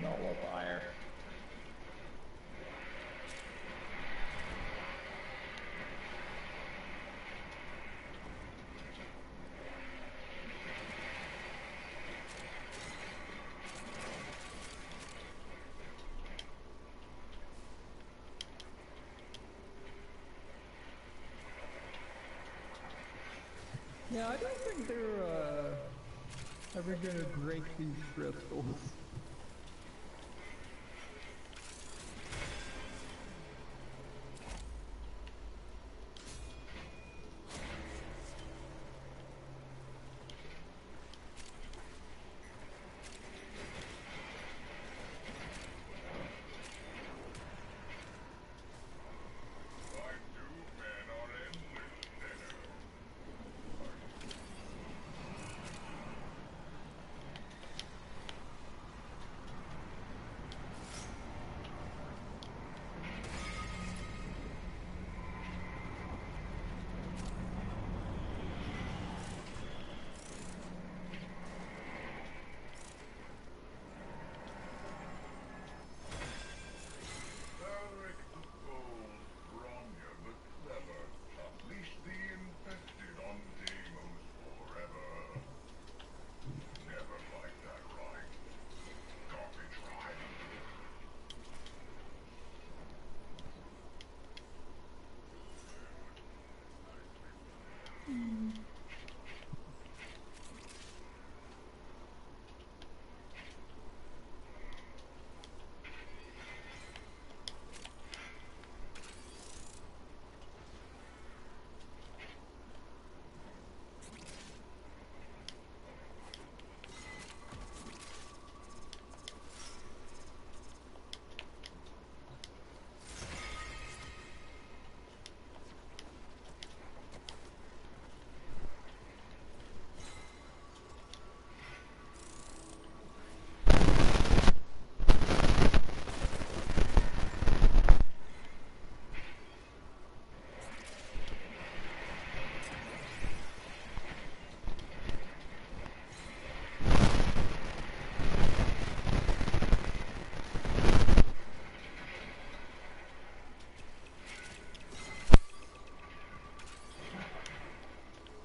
nullifier. Yeah, I don't think they're ever gonna break these crystals.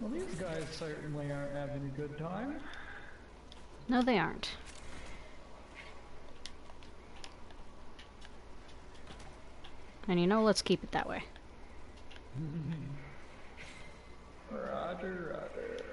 Well, these guys certainly aren't having a good time. No, they aren't. And you know, let's keep it that way. Roger, roger.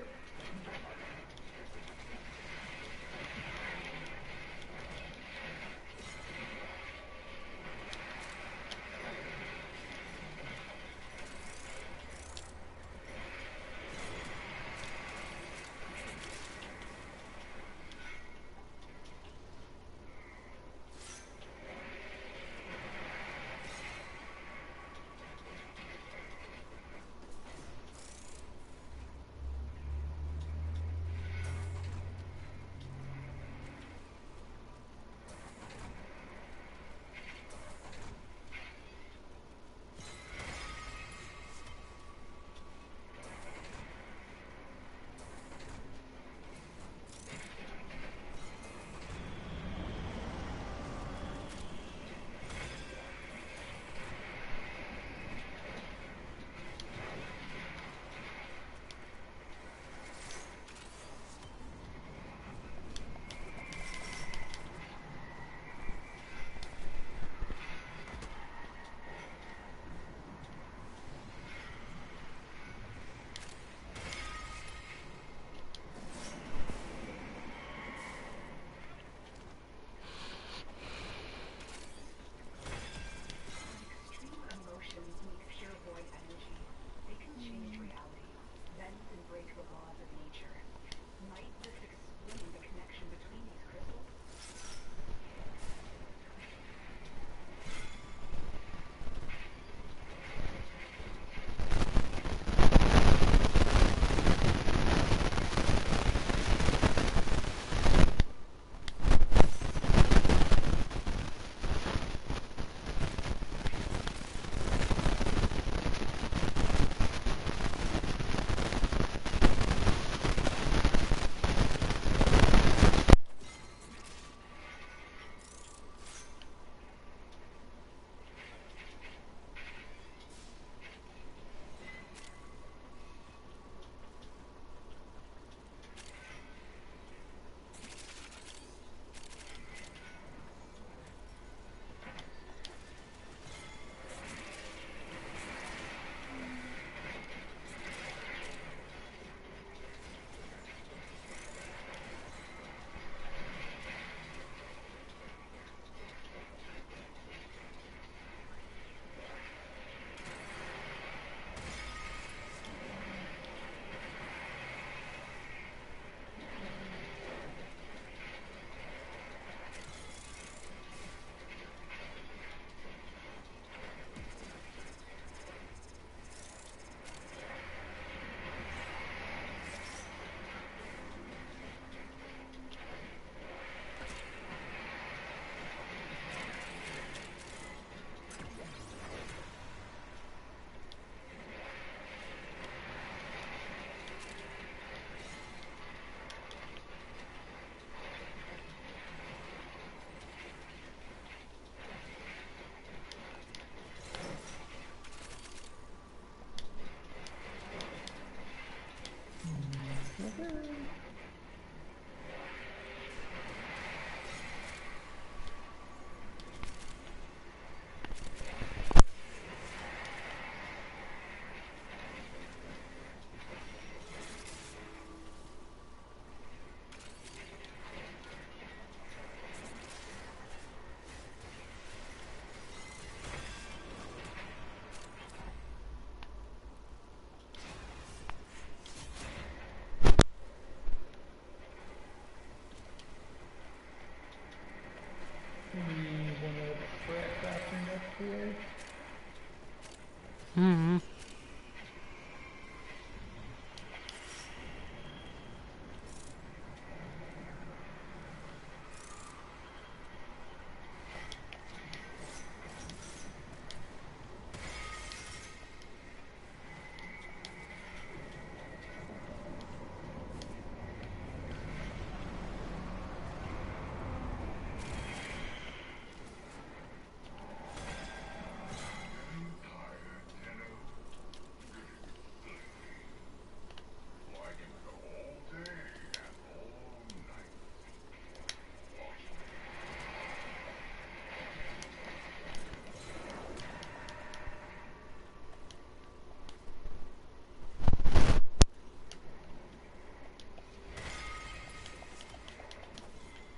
Hmm.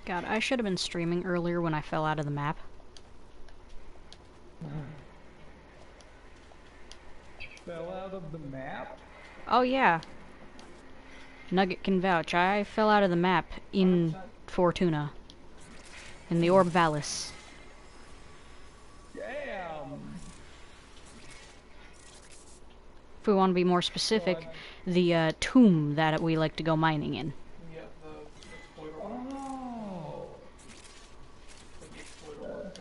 God, I should have been streaming earlier when I fell out of the map. Fell out of the map? Oh yeah. Nugget can vouch. I fell out of the map in Fortuna. In the Orb Valis. Damn! If we want to be more specific, the tomb that we like to go mining in. Yeah, the exploiter one. Oh! The exploiter one goes.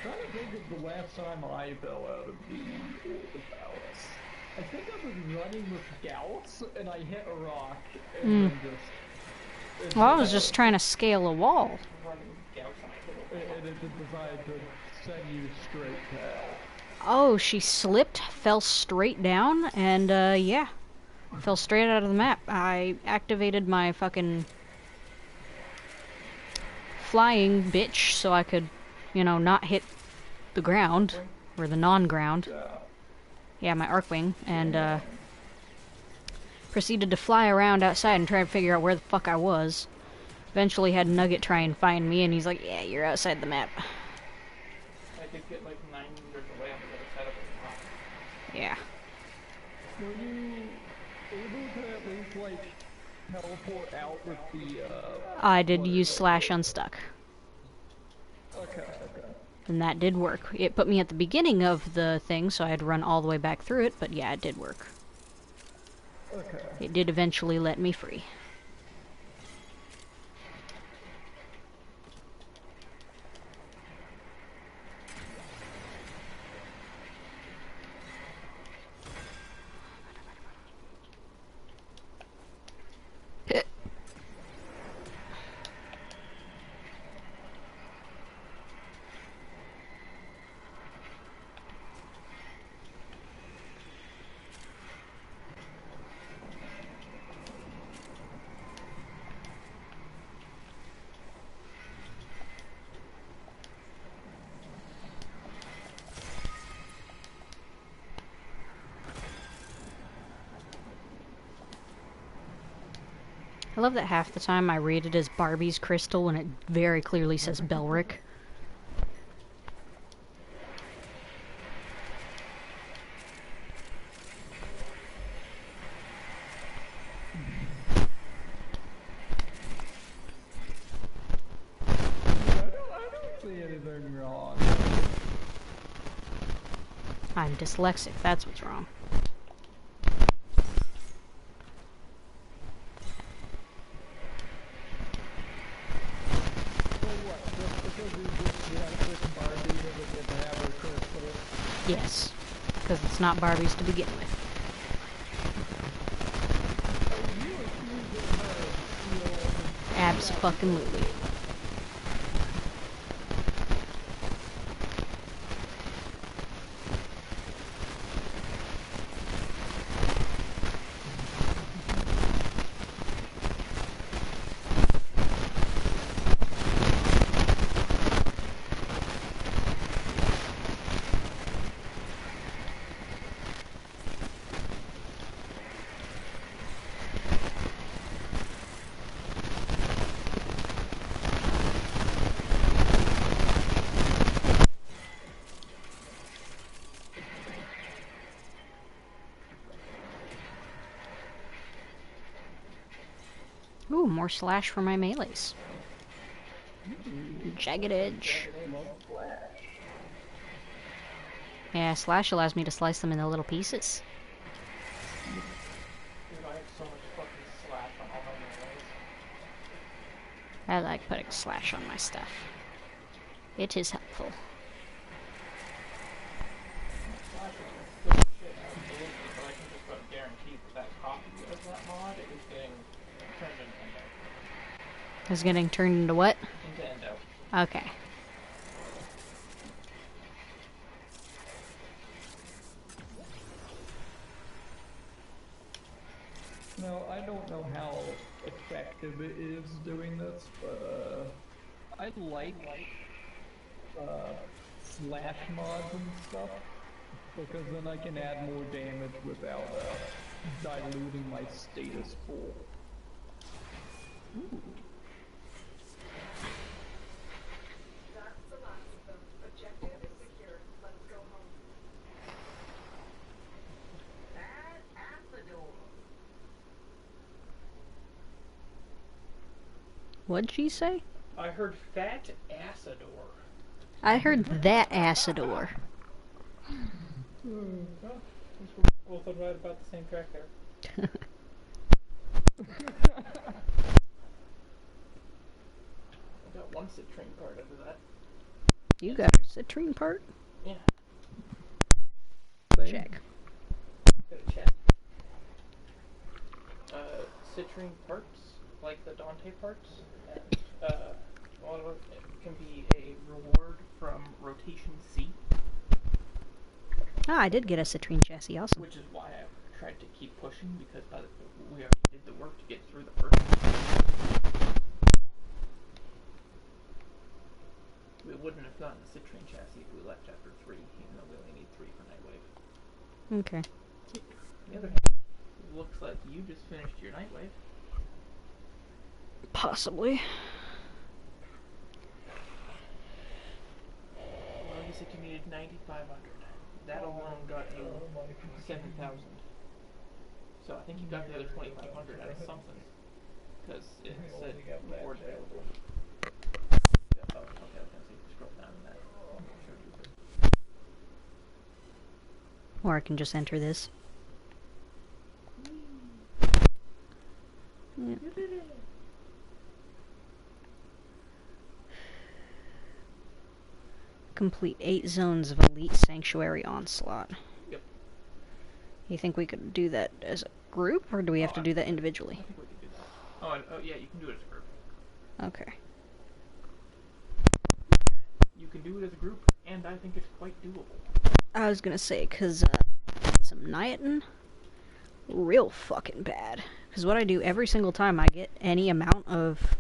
Trying to think of the last time I fell out of the palace. I think I was running with Gauss and I hit a rock and then just... Well, I was just trying to scale a wall. Running gouts on a little And it decided to send you straight to hell. Oh, she slipped, fell straight down, and yeah. Fell straight out of the map. I activated my fucking flying bitch so I could, you know, not hit the ground, or the non-ground. Yeah, my Arcwing, and proceeded to fly around outside and try to figure out where the fuck I was. Eventually had Nugget try and find me, and he's like, yeah, you're outside the map. I did get like 9 meters away on the other side of the rock. Yeah. Were you able to at least, like, teleport out with the, I did use slash unstuck. Okay. And that did work. It put me at the beginning of the thing, so I had to run all the way back through it, but yeah, it did work. Okay. It did eventually let me free. I love that half the time I read it as Barbie's crystal when it very clearly says Belric. I don't see anything wrong. I'm dyslexic, that's what's wrong. Yes, because it's not Barbie's to begin with. Abs-fucking-lutely. Ooh, more slash for my melees. Jagged edge. Yeah, slash allows me to slice them into little pieces. Dude, I have so much fucking slash on all my melees. I like putting slash on my stuff. It is helpful. Slash is good shit, absolutely, but I can just about guarantee that copy of that mod is getting turned into endo. It's getting turned into what? Into endo. Okay. No, I don't know how effective it is doing this, but I like slash mods and stuff, because then I can add more damage without diluting my status pool. Ooh. That's the last of them. Objective is secure. Let's go home. That Asador. What'd she say? I heard fat Asador. I heard that Asador. Well, we're both right about the same track there. I got one citrine part out of that. You got a citrine part? Yeah. Check. Got a check. Citrine parts, like the Dante parts, and a lot of it can be a reward from rotation C. Ah, I did get a citrine chassis, awesome. Which is why I tried to keep pushing, because we already did the work to get through the first one. We wouldn't have gotten the citrine chassis if we left after 3, even though we only need 3 for Nightwave. Okay. On the other hand, it looks like you just finished your Nightwave. Possibly. Well, you said you needed 9,500. That alone got you 7,000. So I think you got the other 2,500 out of something. Because it said reward available. Oh, okay, I was gonna say scroll down and that showed you. Or I can just enter this. Yeah. Complete 8 zones of Elite Sanctuary Onslaught. Yep. You think we could do that as a group, or do we have to do that individually? I think we could do that. Oh, yeah, you can do it as a group. Okay. You can do it as a group, and I think it's quite doable. I was gonna say, cause, some Niatin, real fucking bad. Cause what I do every single time I get any amount of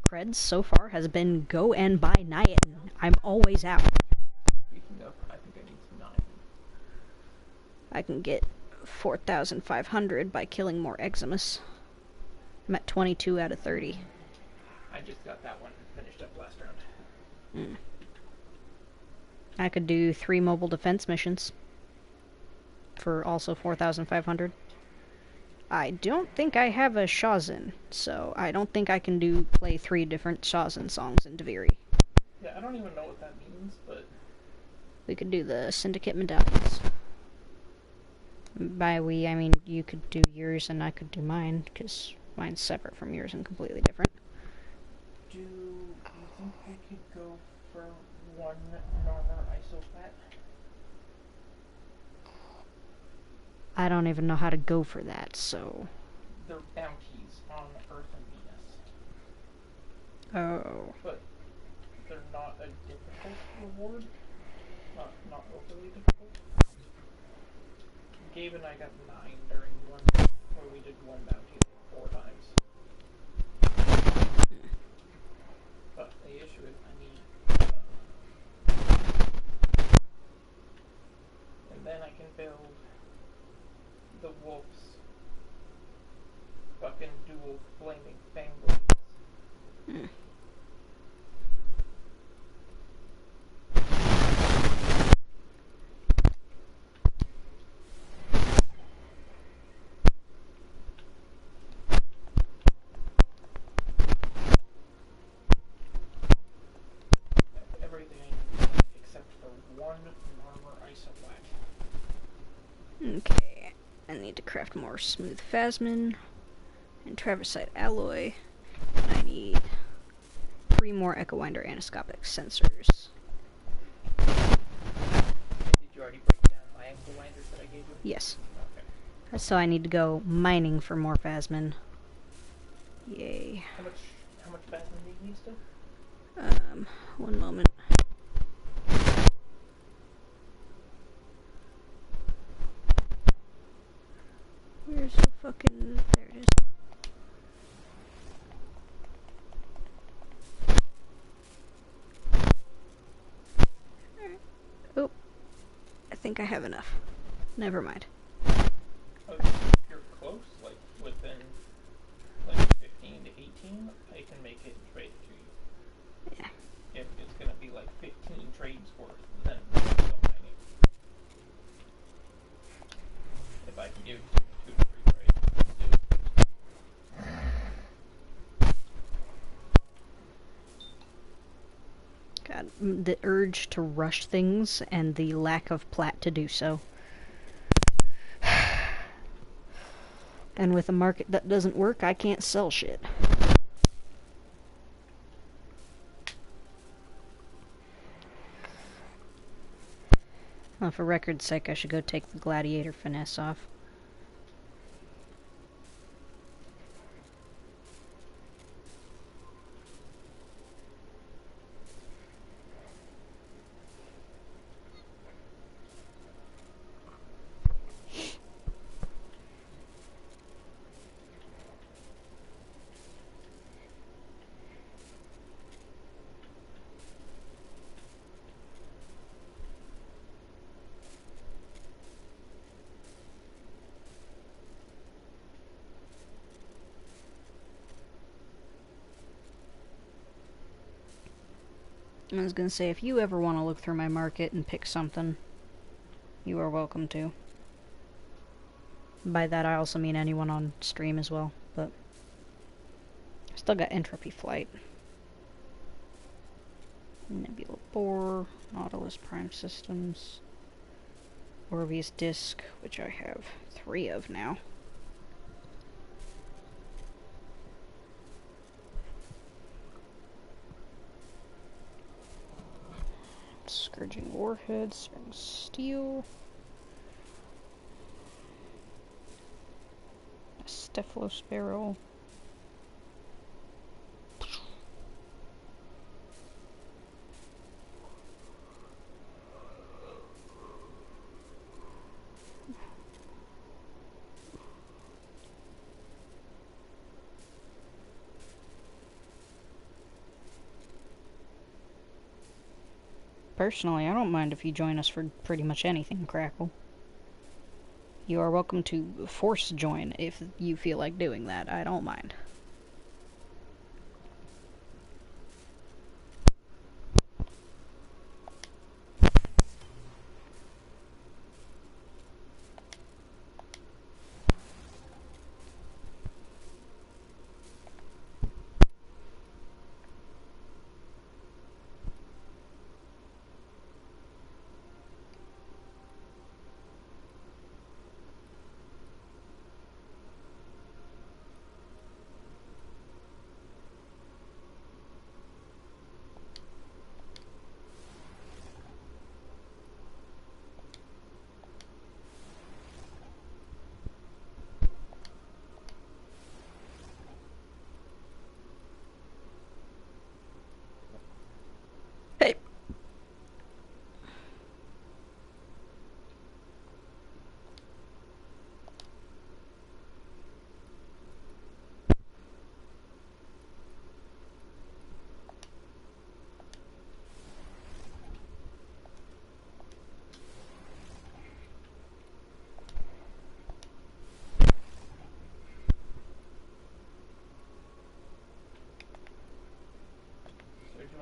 creds so far has been go and buy Niatin. I'm always out. Speaking of, I think I need some 9. I can get 4,500 by killing more Eximus. I'm at 22 out of 30. I just got that one finished up last round. I could do 3 mobile defense missions for also 4,500. I don't think I have a Shazin, so I don't think I can play 3 different Shazin songs in Deviri. Yeah, I don't even know what that means, but... We could do the Syndicate medallions. By we, I mean you could do yours and I could do mine, because mine's separate from yours and completely different. Do you think we could go for 1 Normer Isofat? I don't even know how to go for that, so... They're bounties on Earth and Venus. Oh. but they're not a difficult reward. Not overly difficult. Gabe and I got 9 during one where we did one bounty 4 times. But the issue is I need 10. And then I can build the wolf's fucking dual flaming fang blades. Everything except for one armor isolate. Okay. I need to craft more smooth phasmin and traversite alloy. And I need 3 more Echo Winder aniscopic sensors. Did you already break down my ankle winders that I gave you? Yes. Okay. So I need to go mining for more phasmin. Yay. How much phasmin do you need still? One moment. Where's the fucking... There it is. Alright. Oh. I think I have enough. Never mind. Oh, you're close, like within like 15 to 18, I can make it and trade it to you. Yeah. If it's gonna be like 15 trades worth, then we'll go mining. If I can give 2 to 3 trades, let's do it. God, the urge to rush things and the lack of plat to do so. And with a market that doesn't work, I can't sell shit. Well, for record's sake, I should go take the gladiator finesse off. I was gonna say, if you ever want to look through my market and pick something, you are welcome to. By that I also mean anyone on stream as well, but I still got Entropy Flight. Nebula Boar, Nautilus Prime Systems, Orbius Disc, which I have 3 of now. Scourging Warhead, Spring Steel, Stephalos Barrel, Personally, I don't mind if you join us for pretty much anything, Crackle. You are welcome to force join if you feel like doing that. I don't mind.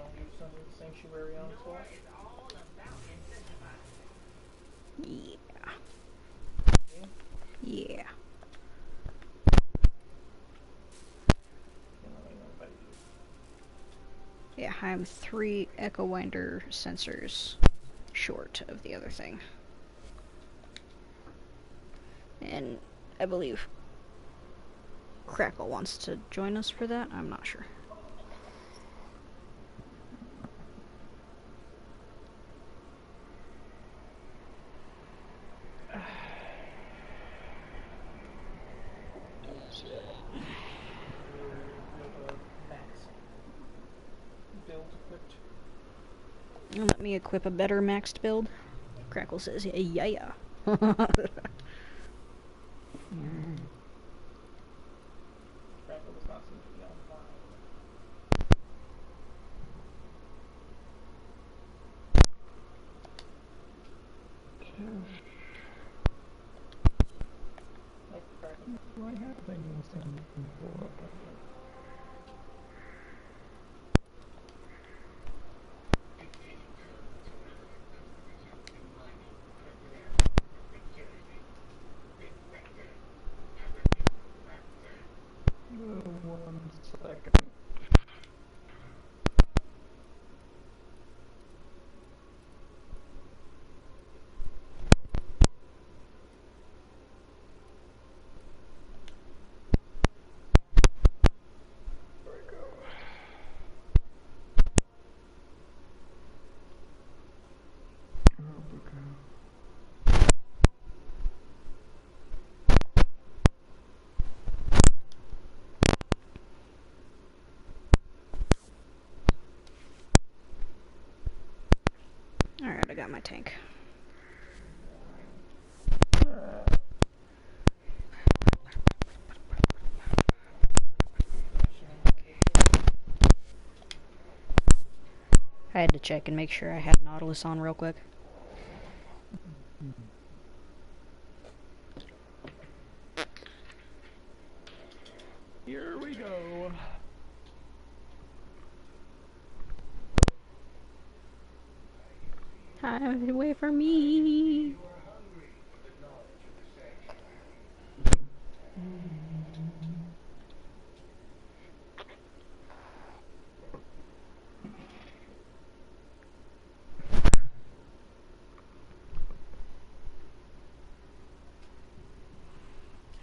value some of the sanctuary onslaught. Yeah. Yeah. Yeah. Can't let anybody do. Yeah, I'm 3 Echo Winder sensors short of the other thing. And I believe Crackle wants to join us for that. I'm not sure. Build equipped. Let me equip a better maxed build. Crackle says, yeah. Crackle does not seem to be online. Nope, Crackle. Do I have things I'm looking for? One second. There we go. Oh, okay. Alright, I got my tank. I had to check and make sure I had Nautilus on real quick. Here we go. Away from me.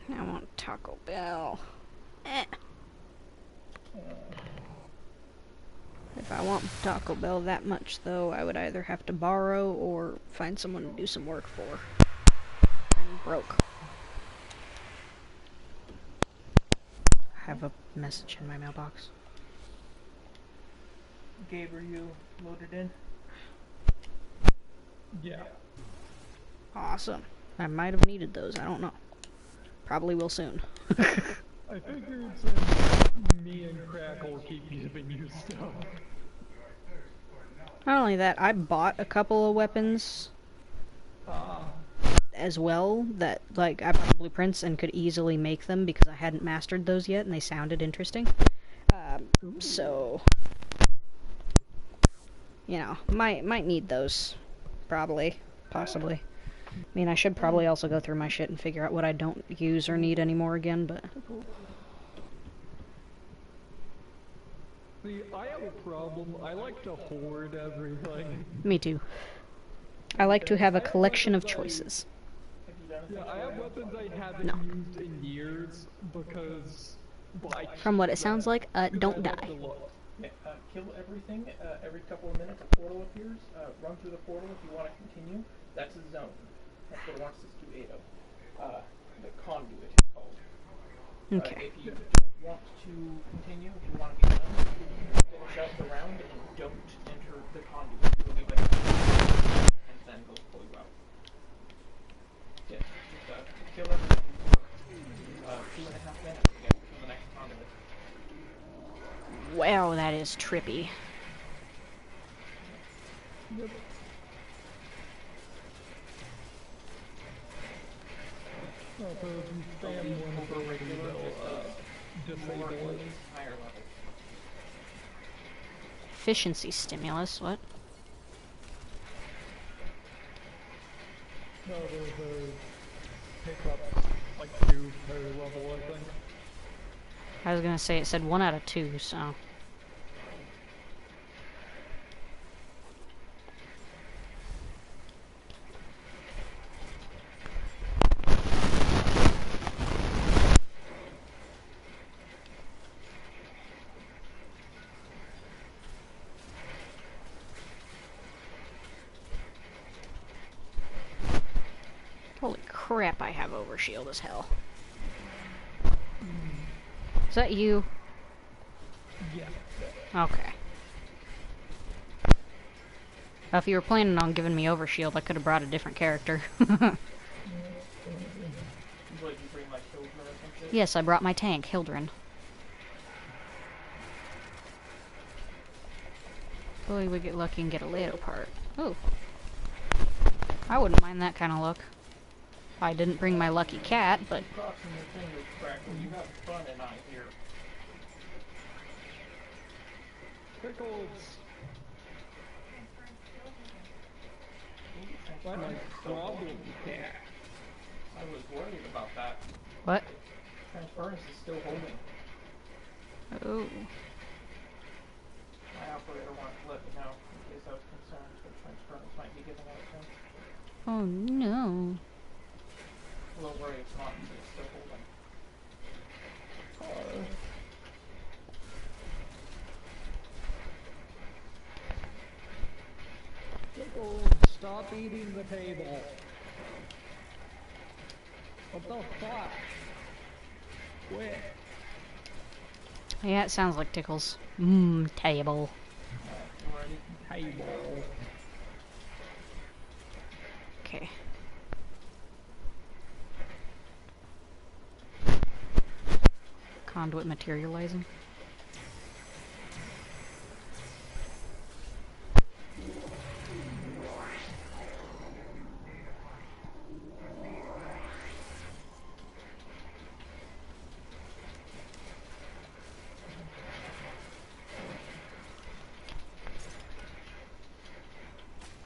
I want Taco Bell. If I want Taco Bell that much, though, I would either have to borrow or find someone to do some work for. I'm broke. I have a message in my mailbox. Gabe, are you loaded in? Yeah. Awesome. I might have needed those, I don't know. Probably will soon. I figured since me and Crackle keep giving you stuff. Not only that, I bought a couple of weapons as well that, like, I bought blueprints and could easily make them because I hadn't mastered those yet and they sounded interesting. So, you know, might need those. Probably. Possibly. I mean, I should probably also go through my shit and figure out what I don't use or need anymore again, but... See, I have a problem. I like to hoard everything. Me too. I like to have a collection of choices. Yeah, I have weapons I haven't used in years because... From what it sounds like, don't die. Yeah, kill everything. Every couple of minutes a portal appears. Run through the portal if you want to continue. That's a zone. That's what it wants us to do 8 of. The conduit is called. Okay. If you don't want to continue, if you want to be done, finish out the round and don't enter the conduit. It will be like and then they'll pull you out. Yeah, just kill everything. 2.5 minutes to get to the next conduit. Wow, that is trippy. Yep. So if you spam one for regular, disable it. Higher level. Efficiency stimulus, what? No, there's a pickup, like 2 per level, I think. I was gonna say it said 1 out of 2, so... Holy crap, I have overshield as hell. Is that you? Yeah. Okay. Well, if you were planning on giving me overshield, I could have brought a different character. What, you bring like children or something? Yes, I brought my tank, Hildren. Boy, we get lucky and get a Leto part. Ooh. I wouldn't mind that kind of look. I didn't bring my lucky cat, but... Crossing your fingers, Crackle. You have fun and I hear. Pickles! What a problem, cat. I was worried about that. What? Transference is still holding. Oh. My operator wanted to let me know in case I was concerned that transference might be giving out soon. Oh no. Don't worry, it's not. It's still holding. Pickles, stop eating the table. What the fuck? Quit. Yeah, it sounds like Tickles. Table. You ready? Table. Okay. Conduit materializing.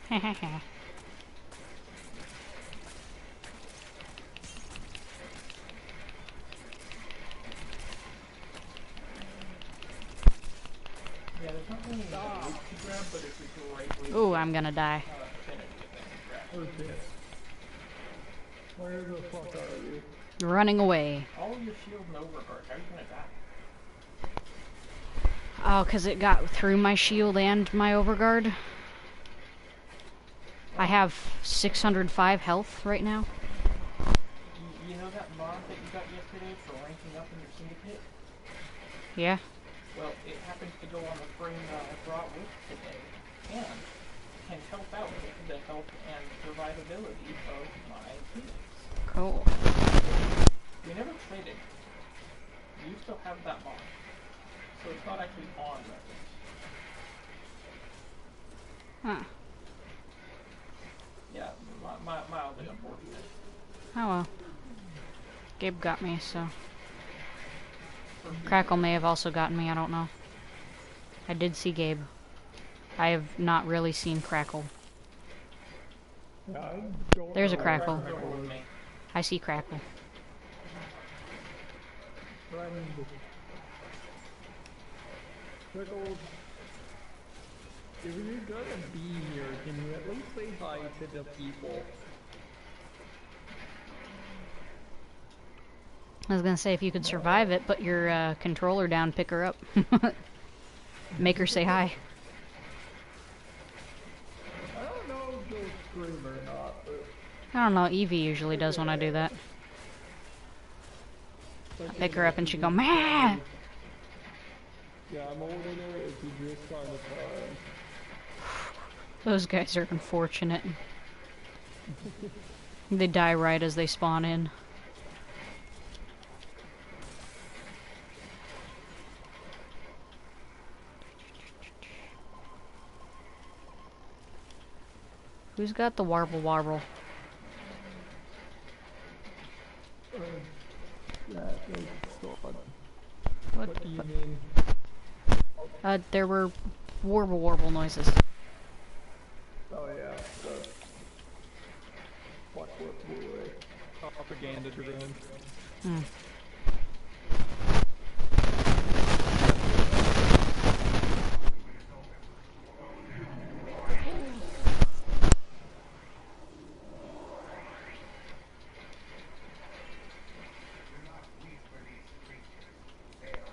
Hehehe. Yeah, there's not really any loot to grab, but if we go right way Ooh, I'm gonna die. affinity thing to grab. Okay. Where the fuck are you? Running away. All your shield and overguard, how are you gonna die? Oh, 'cause it got through my shield and my overguard. I have 605 health right now. You know that mod that you got yesterday for ranking up in your syndicate? Yeah. Well, it happens to go on the frame brought with today, and can help out with the health and survivability of my teammates. Cool. We never traded. You still have that mod. So it's not actually on record. Huh. Yeah, mildly unfortunate. Oh well. Gabe got me, so... Crackle may have also gotten me, I don't know. I did see Gabe. I have not really seen Crackle. Yeah, I don't There's a know Crackle. where Crackle with me. I see Crackle. Friend. Pickles. If you're gonna be here, can you at least say hi to the people? I was gonna say, if you could survive it, put your controller down, pick her up. Make her say hi. I don't know if they'll scream or not, but... I don't know, Evie usually does when I do that. I pick her up and she go, "Meh!" Yeah, I'm holding her if you just kind of Those guys are unfortunate. They die right as they spawn in. Who's got the warble warble? What What? do you mean? There were Warble warble noises. Oh yeah, the propaganda driven. Hmm.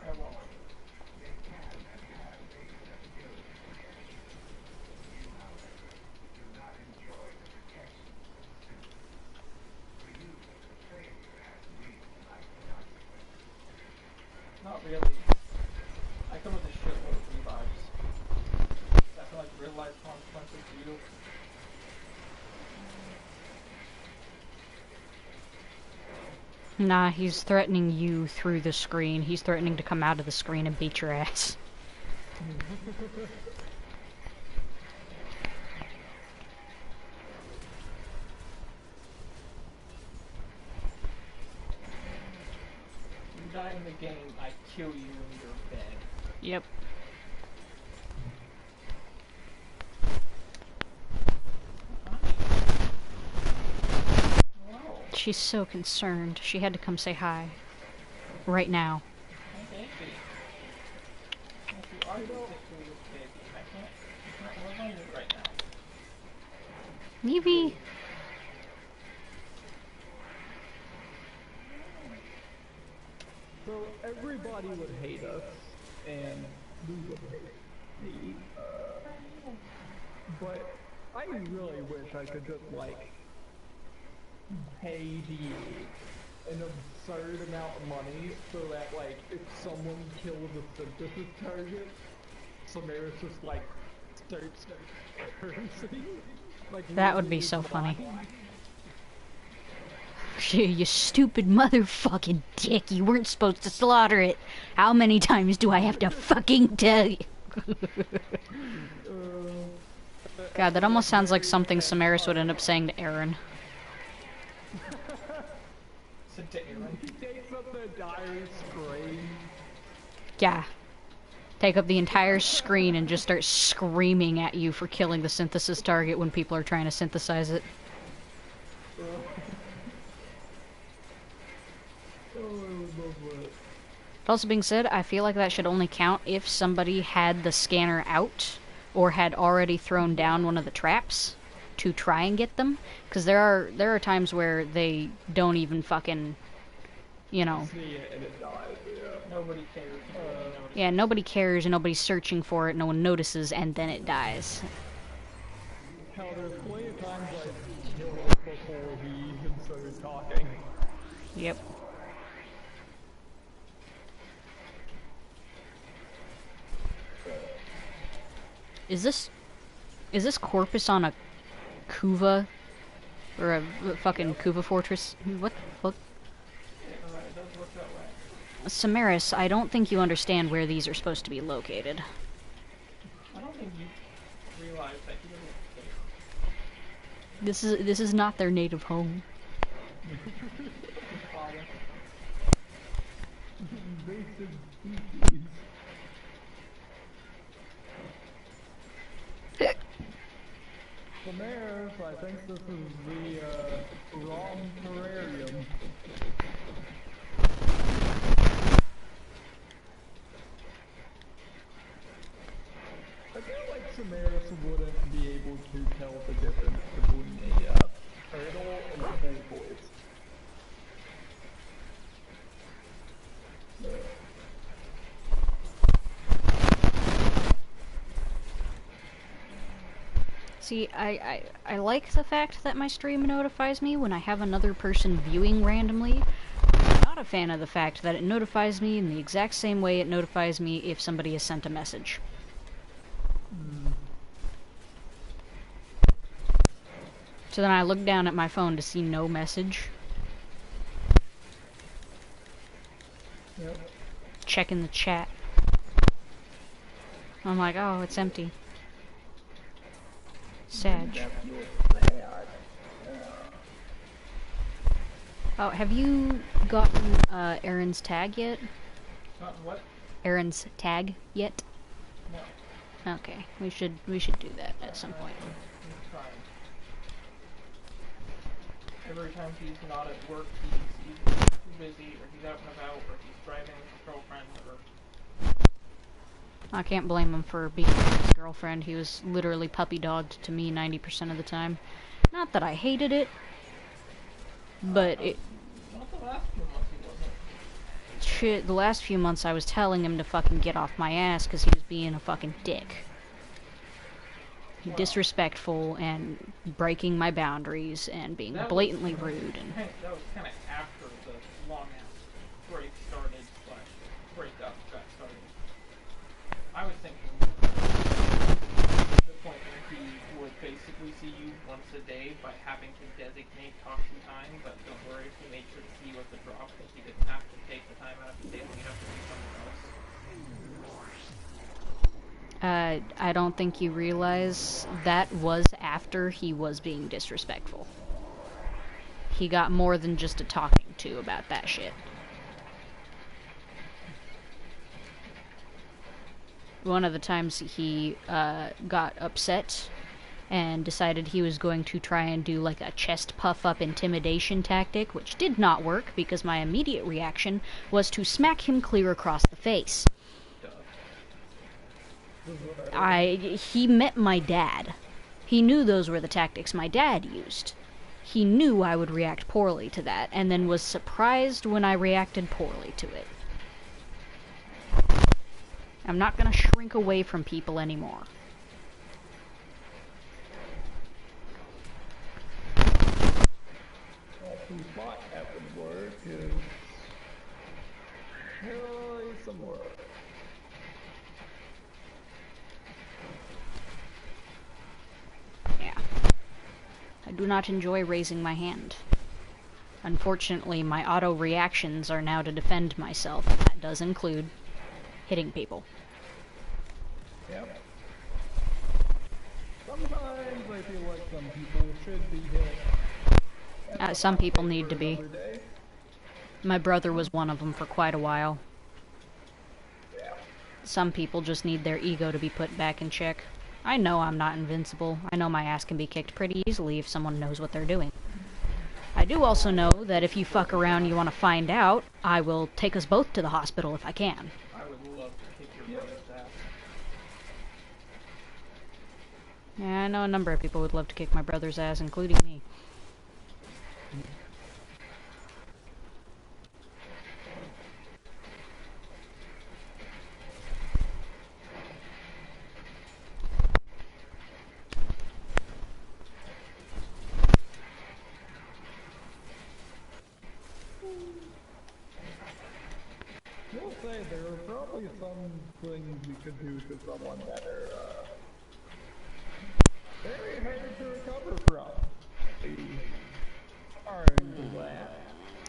I won't. Not really. I come with a shitload of revives. I feel like real life consequences for you. Nah, he's threatening you through the screen. He's threatening to come out of the screen and beat your ass. You die in the game, I kill you in your bed. Yep. Wow. She's so concerned. She had to come say hi. Right now. My baby. If you are physically this baby, I can't live on you right now. Evie! So everybody would hate us, and we would hate me. But I really wish I could just like pay an absurd amount of money so that like if someone kills a synthesis target, Samaris just like starts cursing. Like That would be so funny. You stupid motherfucking dick. You weren't supposed to slaughter it. How many times do I have to fucking tell you? God, that almost sounds like something Samaris would end up saying to Aaron. Said to Aaron. He takes up the entire screen. Yeah. Take up the entire screen and just start screaming at you for killing the synthesis target when people are trying to synthesize it. Also being said, I feel like that should only count if somebody had the scanner out or had already thrown down one of the traps to try and get them. Because there are times where they don't even fucking, you know. See it and it dies, yeah. Nobody cares. Yeah, nobody cares and nobody's searching for it, no one notices, and then it dies. Hell, there's plenty of times I killed it before he even started talking. Yep. Is this Corpus on a Kuva? Or a fucking Kuva fortress? What the fuck? It does look that way. Samaris, I don't think you understand where these are supposed to be located. I don't think you realize that he doesn't care. This is not their native home. Father. Invasive species. Samaris, I think this is the wrong terrarium. I feel like Samaris wouldn't be able to tell the difference between a turtle and a turquoise. See, I like the fact that my stream notifies me when I have another person viewing randomly. I'm not a fan of the fact that it notifies me in the exact same way it notifies me if somebody has sent a message. So then I look down at my phone to see no message. Yep. Checking the chat. I'm like, oh, it's empty. Sad. Oh, have you gotten Aaron's tag yet? What? Aaron's tag yet? No. Okay, we should do that at some point. He's trying. Every time he's not at work, he's either too busy, or he's out and about, or he's driving with his girlfriend, or... I can't blame him for being with his girlfriend. He was literally puppy dogged to me 90% of the time. Not that I hated it, but it... Not the last few months he wasn't. Shit, the last few months I was telling him to fucking get off my ass because he was being a fucking dick. Wow. Disrespectful and breaking my boundaries and being blatantly rude. And that was kind of after the long-ass break started, / breakup got started. I was thinking the point where he would basically see you once a day by having to designate talking time, but don't worry, he made sure to see you at the drop because he didn't have to take the time out of his day when you have to do something else. I don't think you realize that was after he was being disrespectful. He got more than just a talking to about that shit. One of the times he got upset and decided he was going to try and do like a chest puff up intimidation tactic, which did not work because my immediate reaction was to smack him clear across the face. He met my dad. He knew those were the tactics my dad used. He knew I would react poorly to that, and then was surprised when I reacted poorly to it. I'm not gonna shrink away from people anymore. Well, who thought that would work is... really some work. Yeah. I do not enjoy raising my hand. Unfortunately, my auto reactions are now to defend myself, and that does include hitting people. Yep. Sometimes I feel like some people should be hit. Some people need to be. My brother was one of them for quite a while. Some people just need their ego to be put back in check. I know I'm not invincible. I know my ass can be kicked pretty easily if someone knows what they're doing. I do also know that if you fuck around and you want to find out, I will take us both to the hospital if I can. I would love to kick your brother's ass. Yeah, I know a number of people would love to kick my brother's ass, including me. We'll say there are probably some things we could do to someone that are, very hard to recover from.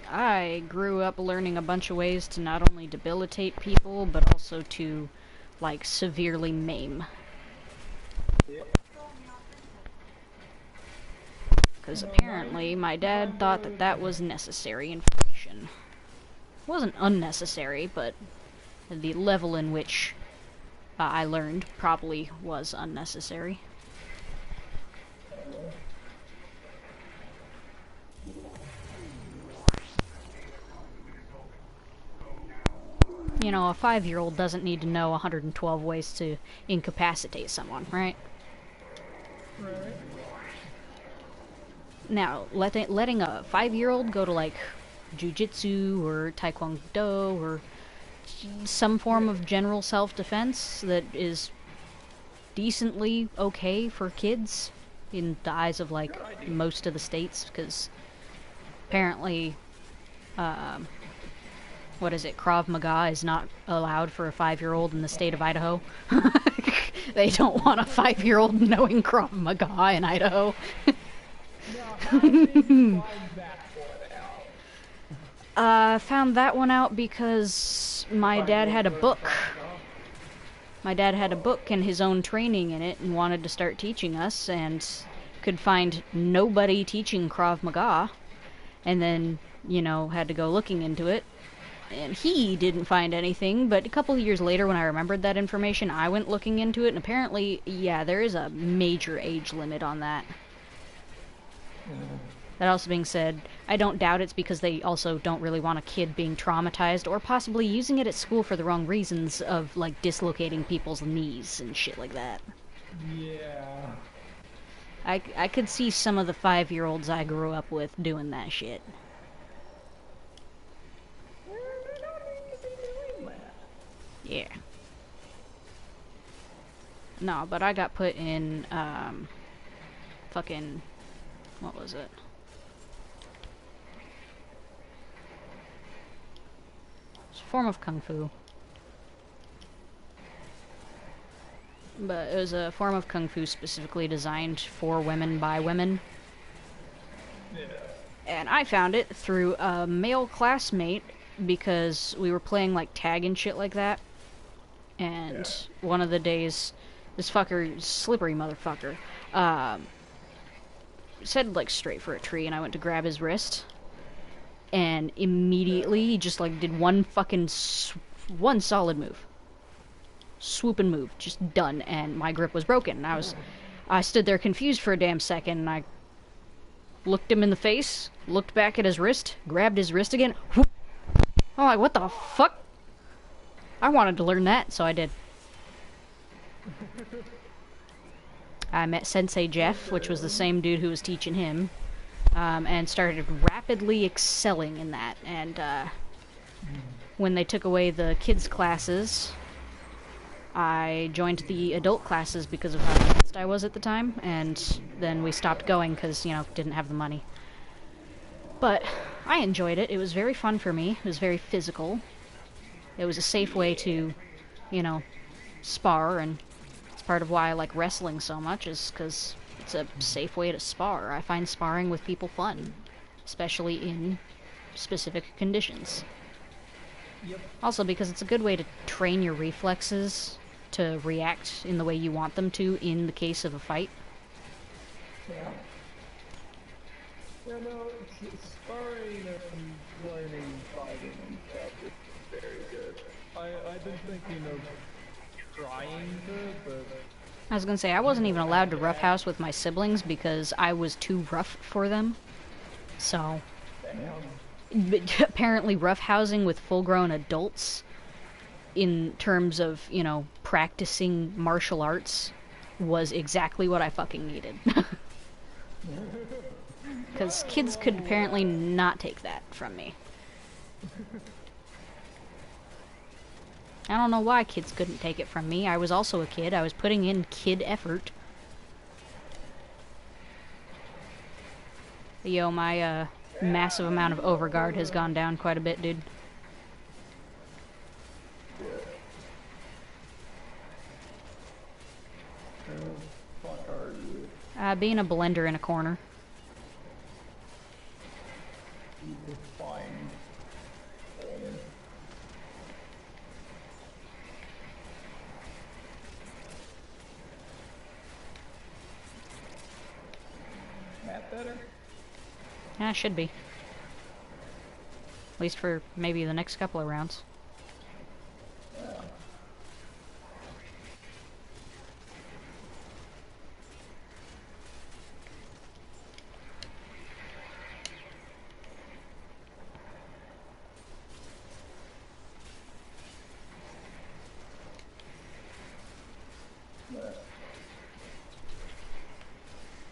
I grew up learning a bunch of ways to not only debilitate people, but also to, like, severely maim. Because apparently my dad thought that that was necessary information. It wasn't unnecessary, but the level in which I learned probably was unnecessary. You know, a 5-year-old doesn't need to know 112 ways to incapacitate someone, right? Right. Now, letting a 5-year-old go to, like, jujitsu or taekwondo or some form of general self-defense that is decently okay for kids in the eyes of, like, most of the states, because apparently, what is it, Krav Maga is not allowed for a 5-year-old in the state of Idaho. They don't want a 5-year-old knowing Krav Maga in Idaho. Found that one out because my dad had a book. My dad had a book and his own training in it and wanted to start teaching us, and could find nobody teaching Krav Maga, and then, you know, had to go looking into it. And he didn't find anything, but a couple of years later when I remembered that information, I went looking into it, and apparently, yeah, there is a major age limit on that. That also being said, I don't doubt it's because they also don't really want a kid being traumatized or possibly using it at school for the wrong reasons of, like, dislocating people's knees and shit like that. Yeah. I could see some of the 5-year-olds I grew up with doing that shit. Yeah. No, but I got put in, fucking... what was it? It's a form of kung fu. But it was a form of kung fu specifically designed for women by women. Yeah. And I found it through a male classmate because we were playing like tag and shit like that. And one of the days, this fucker, slippery motherfucker, said like straight for a tree, and I went to grab his wrist. And immediately he just like did one fucking one solid move. Swoop and move, just done, and my grip was broken. And I stood there confused for a damn second, and I looked him in the face, looked back at his wrist, grabbed his wrist again. Whoop. I'm like, what the fuck? I wanted to learn that, so I did. I met Sensei Jeff, which was the same dude who was teaching him, and started rapidly excelling in that. And when they took away the kids' classes, I joined the adult classes because of how advanced I was at the time, and then we stopped going because, you know, didn't have the money. But I enjoyed it. It was very fun for me. It was very physical. It was a safe way to, you know, spar, and it's part of why I like wrestling so much, is because it's a safe way to spar. I find sparring with people fun, especially in specific conditions. Yep. Also because it's a good way to train your reflexes to react in the way you want them to in the case of a fight. Yeah. Yeah, no, sparring and learning fighting and stuff is very good. I've been thinking of trying to, but... I was gonna say, I wasn't even allowed to roughhouse with my siblings because I was too rough for them. So... But apparently roughhousing with full-grown adults in terms of, you know, practicing martial arts was exactly what I fucking needed. Because kids could apparently not take that from me. I don't know why kids couldn't take it from me. I was also a kid. I was putting in kid effort. Yo, my, massive amount of overguard has gone down quite a bit, dude. Being a blender in a corner. That better? Yeah, it should be. At least for maybe the next couple of rounds.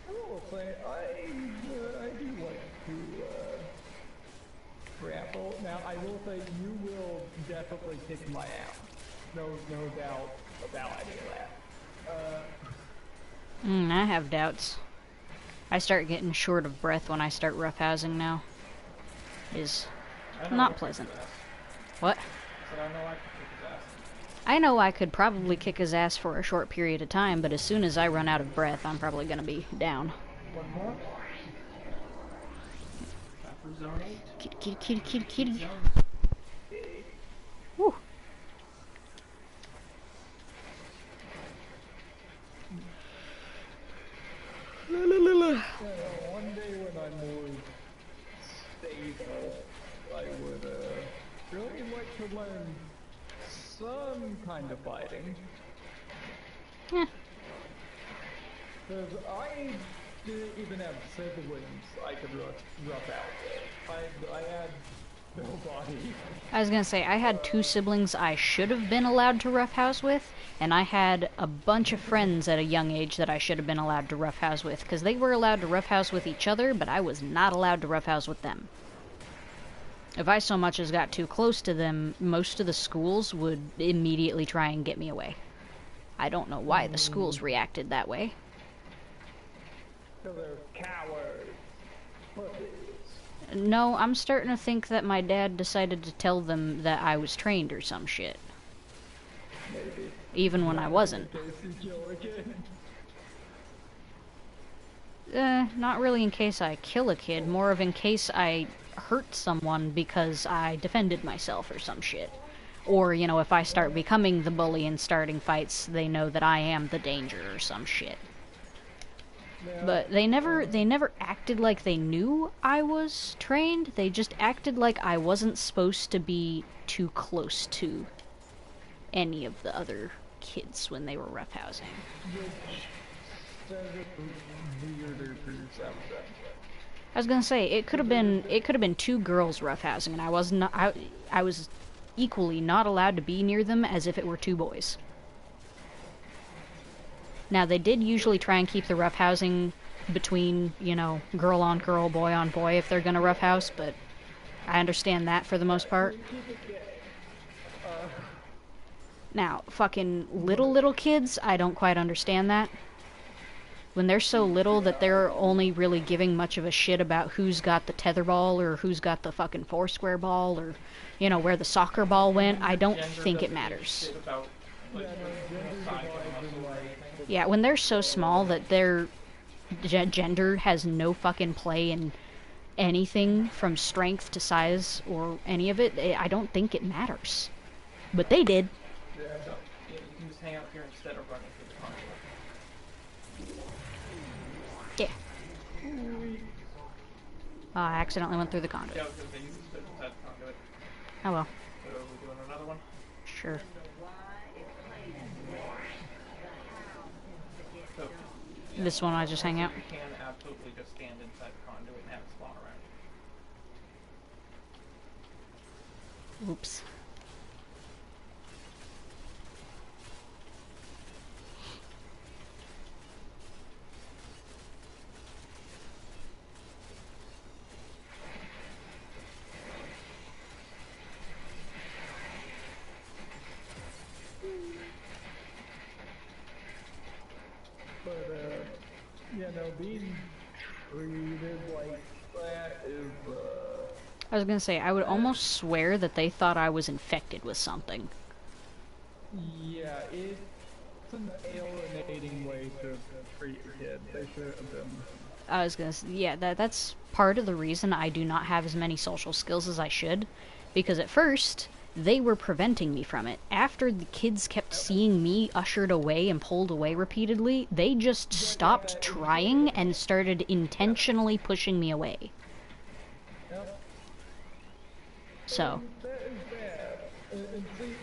I will say, I do like to grapple. Now, I will say, you will definitely kick my ass. No doubt about any of that. I have doubts. I start getting short of breath when I start roughhousing now. Is not pleasant. What? I know I could probably kick his ass for a short period of time, but as soon as I run out of breath, I'm probably gonna be down. One more. Zone 8. Kitty. Woo. One day when I'm more stable, I would really like kind of fighting. Yeah. Because I didn't even have siblings I could rough out with. I had nobody. I was gonna say, I had 2 siblings I should have been allowed to roughhouse with, and I had a bunch of friends at a young age that I should have been allowed to roughhouse with, because they were allowed to roughhouse with each other, but I was not allowed to roughhouse with them. If I so much as got too close to them, most of the schools would immediately try and get me away. I don't know why the schools reacted that way. Because they're cowards. No, I'm starting to think that my dad decided to tell them that I was trained or some shit. Maybe. Even when I wasn't. Not really in case I kill a kid, more of in case I hurt someone because I defended myself or some shit. Or, you know, if I start becoming the bully and starting fights, they know that I am the danger or some shit. But they never acted like they knew I was trained. They just acted like I wasn't supposed to be too close to any of the other kids when they were roughhousing. I was gonna say it could have been 2 girls roughhousing, and I was equally not allowed to be near them as if it were 2 boys. Now, they did usually try and keep the roughhousing between, you know, girl on girl, boy on boy if they're gonna roughhouse, but I understand that for the most part. Now, fucking little kids, I don't quite understand that. When they're so little that they're only really giving much of a shit about who's got the tetherball or who's got the fucking foursquare ball or, you know, where the soccer ball went, I don't think it matters. Yeah, when they're so small that their gender has no fucking play in anything from strength to size or any of it, I don't think it matters. But they did. Yeah, you can just hang out here instead of running through the conduit. Yeah. I accidentally went through the conduit. Yeah, because they used to fit inside the conduit. Oh well. So we're doing another one? Sure. So, This one I just hang out? you can absolutely just stand inside the conduit and have it spawn around. Oops. But, you know, being treated like that is, I was gonna say, I would almost swear that they thought I was infected with something. yeah, it's an alienating way to treat your kid. They should have been. I was gonna say, yeah, that's part of the reason I do not have as many social skills as I should. Because at first, they were preventing me from it. After the kids kept seeing me ushered away and pulled away repeatedly, they just stopped trying and started intentionally pushing me away. Yep. So, That is bad. And see,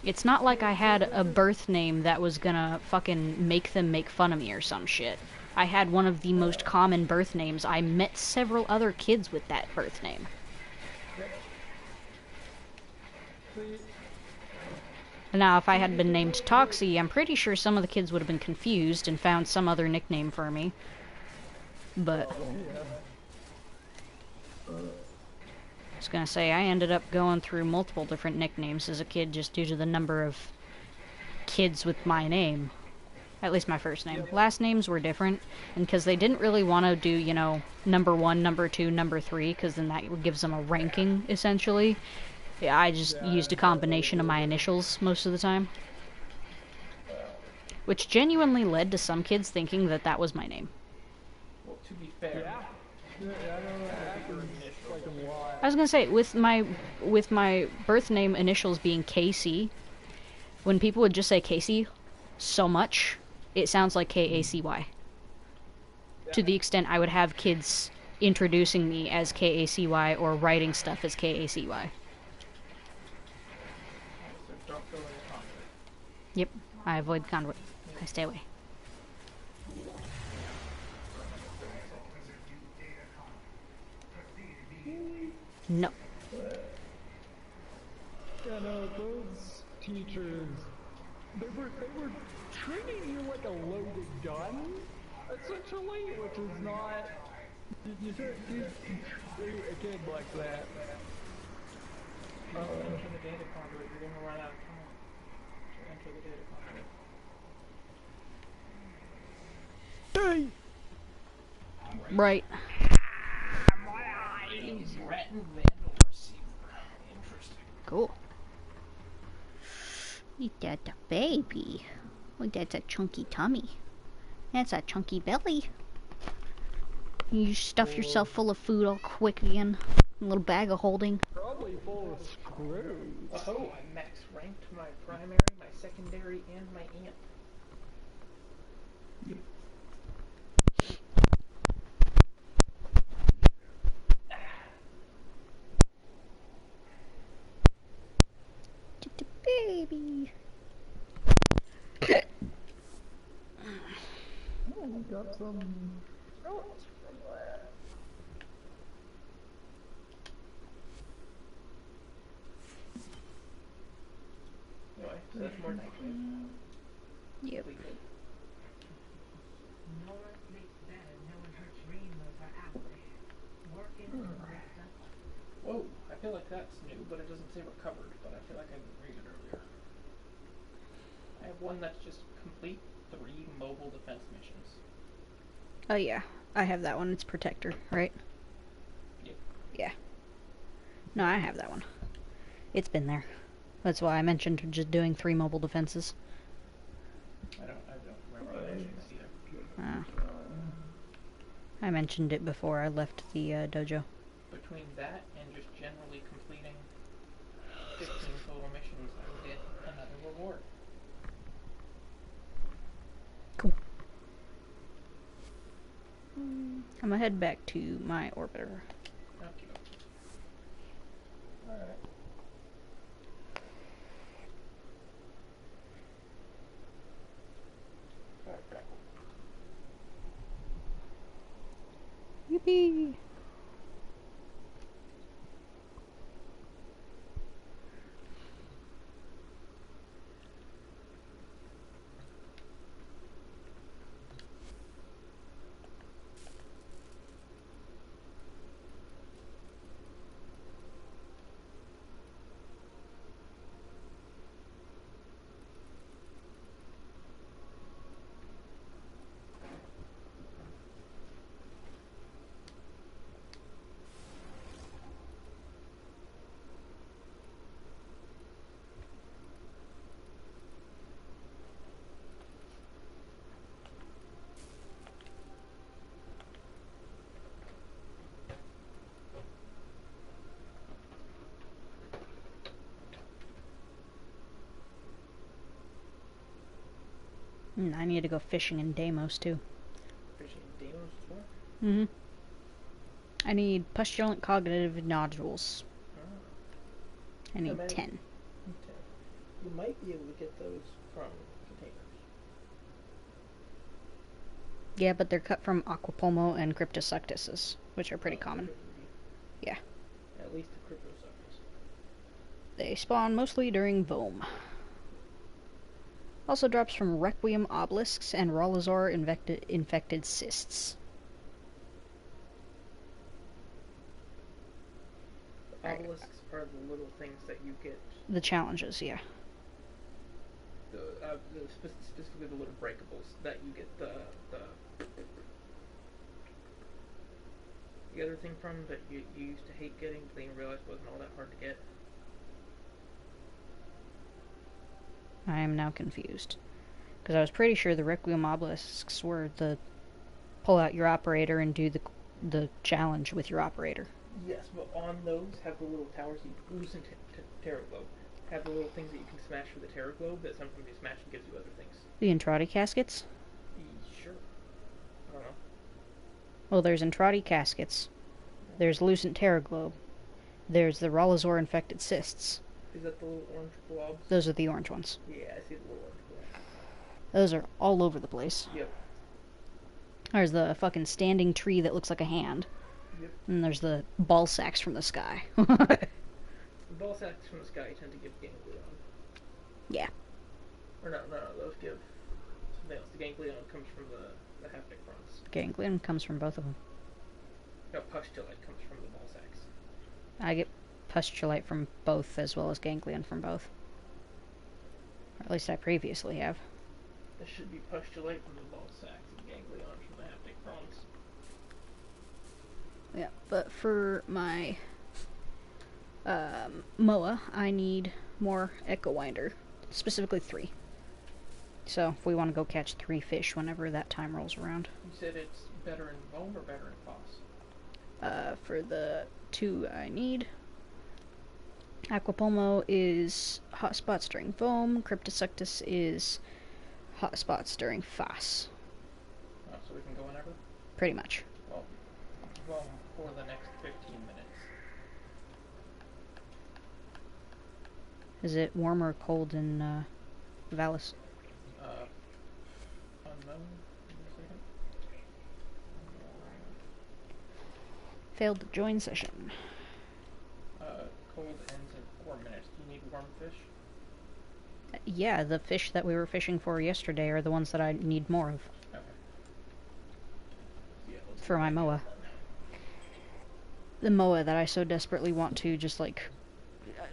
it's not like I had a birth name that was gonna fucking make them make fun of me or some shit. I had one of the most common birth names. I met several other kids with that birth name. Now, if I had been named Toxie, I'm pretty sure some of the kids would have been confused and found some other nickname for me. But I was gonna say, I ended up going through multiple different nicknames as a kid just due to the number of kids with my name. At least my first name. Last names were different, and because they didn't really want to do, you know, number 1, number 2, number 3, because then that gives them a ranking, essentially. Yeah, I just used a combination of my initials most of the time. Which genuinely led to some kids thinking that that was my name. Well, to be fair, I was gonna say, with my birth name initials being KC, when people would just say Casey so much, it sounds like KACY. To the extent I would have kids introducing me as KACY or writing stuff as KACY. Yep. I avoid the conduit. I stay away. No. Yeah, no, those teachers, they were treating you like a loaded gun, essentially, which is not. You shouldn't treat a kid like that. Enter the data conduit, you're gonna run out of time to enter the data conduit. Right. Rat and Vandal receiver. Interesting. Cool. Eat that a baby. Look, that's a chunky tummy. That's a chunky belly. You stuff yourself full of food all quick again. A little bag of holding. Probably full of screws. Oh, I max ranked my primary, my secondary, and my amp. Just a baby. Oh, we got some notes from that. Anyway, so that's more nightwave. Yep. No one sleeps better knowing her dreamers are out there, working to lift us up. Whoa, I feel like that's new, but it doesn't say recovered, but I feel like I didn't read it earlier. I have one that's just complete 3 mobile defense missions. Oh yeah, I have that one. It's Protector, right? Yep. Yeah. No, I have that one. It's been there. That's why I mentioned just doing 3 mobile defenses. I don't remember mentioning that either. I mentioned it before I left the dojo. Between that and just generally completing 15 total missions, I will get another reward. Cool. I'm gonna head back to my orbiter. Okay. Alright. Yippee! I need to go fishing in Deimos too. Fishing Deimos as well? Mm-hmm. I need pustulant cognitive nodules. I need 10. You might be able to get those from containers. Yeah, but they're cut from Aquapulmo and Cryptosuctuses, which are pretty common. Yeah. At least the Cryptosuctus. They spawn mostly during Vohm. Also drops from Requiem obelisks and Rolazor infected cysts. The obelisks are the little things that you get. The challenges, yeah. Specifically the little breakables that you get the other thing from that you used to hate getting, but then you realized wasn't all that hard to get. I am now confused. Because I was pretty sure the Requiem obelisks were the pull out your operator and do the challenge with your operator. Yes, but on those have the little towers you loosen Terra Globe. Have the little things that you can smash with the Terra Globe that sometimes you smash and gives you other things. The Entrati caskets? Sure. I don't know. Well, there's Entrati caskets. There's Lucent Terra Globe. There's the Rolazor infected cysts. Is that the little orange blobs? Those are the orange ones. Yeah, I see the little orange blobs. Those are all over the place. Yep. There's the fucking standing tree that looks like a hand. Yep. And there's the ball sacks from the sky. The ball sacks from the sky tend to give ganglion. Yeah. Or no, those give something else. The ganglion comes from the haptic fronts. Ganglion comes from both of them. No, pustulite comes from the ball sacks. I get pustulite from both as well as ganglion from both. Or at least I previously have. There should be pustulite from the ball sacks and ganglion from the haptic fronts. Yeah, but for my MOA, I need more Echo Winder. Specifically 3. So, if we want to go catch 3 fish whenever that time rolls around. You said it's better in foam or better in foss? For the 2 I need, Aquapulmo is hot spots during foam, Cryptosuctus is hot spots during foss. Oh, so we can go whenever? Pretty much. Well, for the next 15 minutes. Is it warm or cold in Valis? Unknown? Give me a second. Failed to join session. Cold ends in 4 minutes. Do you need warm fish? Yeah, the fish that we were fishing for yesterday are the ones that I need more of. Okay. Yeah, let's For my MOA. The MOA that I so desperately want to just like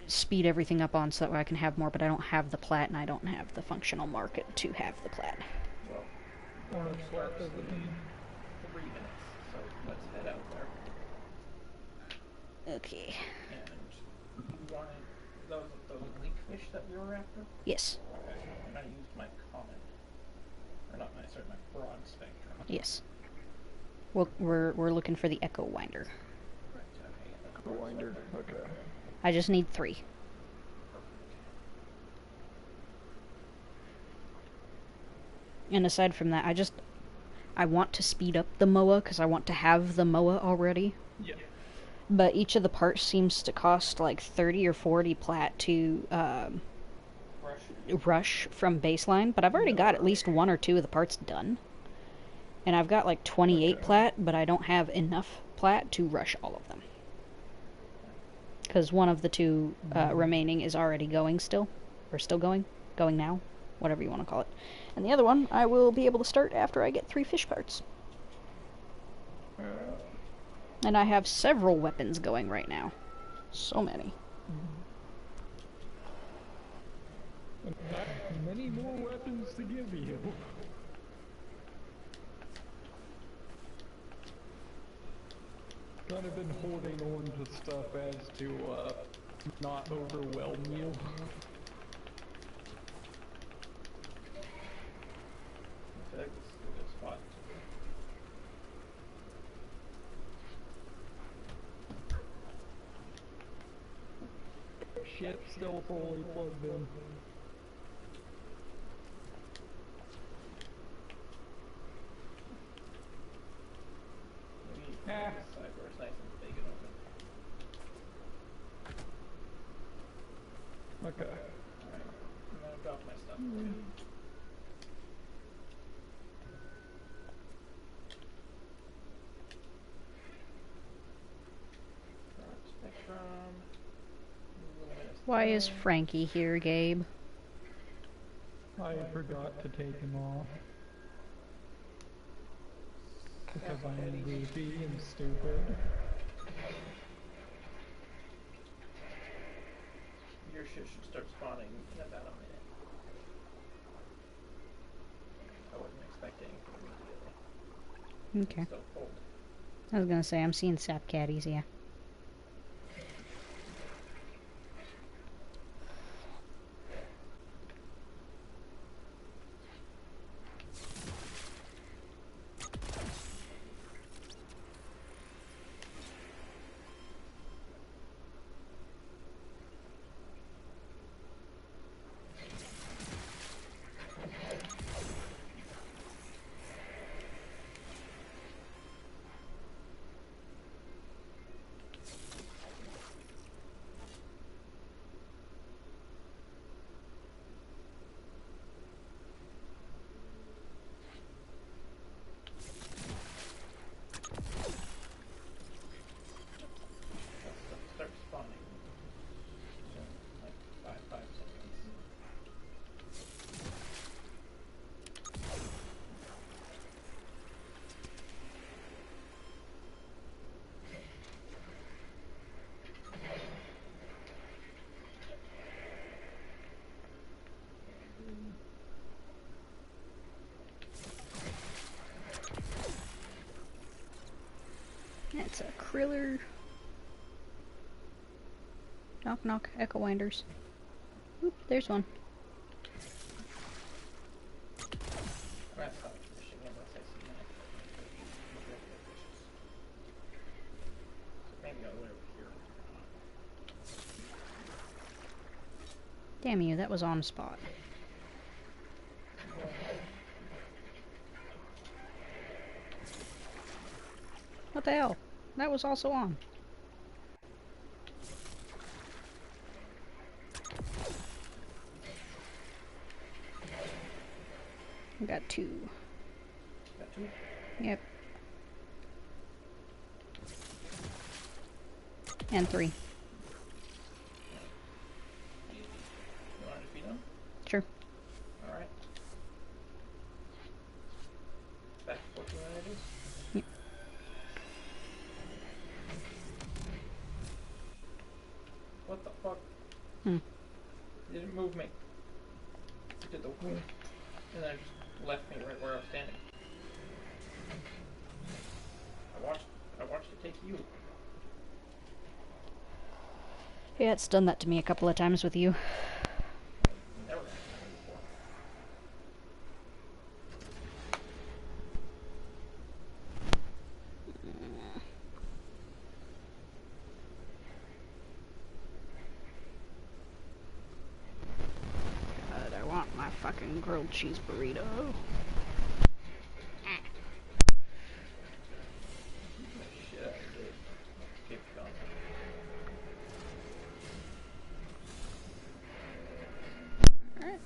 speed everything up on so that way I can have more, but I don't have the plat and I don't have the functional market to have the plat. Well, orange starts in 3 minutes, so let's head out there. Okay. And you wanted those leak fish that you were after? Yes. Okay, and I used my common. Or not my, sorry, my broad spectrum. Yes. Well, we're looking for the Echo Winder. Right, okay. The winder. Okay. I just need 3. And aside from that, I want to speed up the MOA because I want to have the MOA already. Yeah. But each of the parts seems to cost like 30 or 40 plat to rush from baseline. But I've already got at least 1 or 2 of the parts done. And I've got like 28 plat, but I don't have enough plat to rush all of them. Because one of the 2 remaining is already going still. Or still going. Going now. Whatever you want to call it. And the other one, I will be able to start after I get 3 fish parts. And I have several weapons going right now. So many. And many more weapons to give you. Kind of been holding on to stuff as to not overwhelm you. I feel like this is a good spot. Ship still fully plugged in. Maybe this side where it's nice and big and open. Okay. Alright, I'm gonna drop my stuff too. Spectrum. Why is Frankie here, Gabe? I forgot to take him off. Because I'm goofy and stupid. Your shit should start spawning in about a minute. I wasn't expecting immediately. Okay. Still cold. I was gonna say, I'm seeing sap caddies, yeah. Kriller. Knock knock, echo winders. Oop, there's one. I'm gonna stop fishing unless I see that. So maybe I'll live here. Damn you, that was on spot. What the hell? That was also on. I got 2. Got 2? Yep. And 3. Easy. You want to defeat them? Sure. Alright. Back to 14 energies? Yep. What the fuck? Hmm. You didn't move me. You did the wing. And then it just left me right where I was standing. I watched it take you. Yeah, it's done that to me a couple of times with you. Never happened to me before. God, I want my fucking grilled cheese burrito. Shit out of it. Keep going. Alright.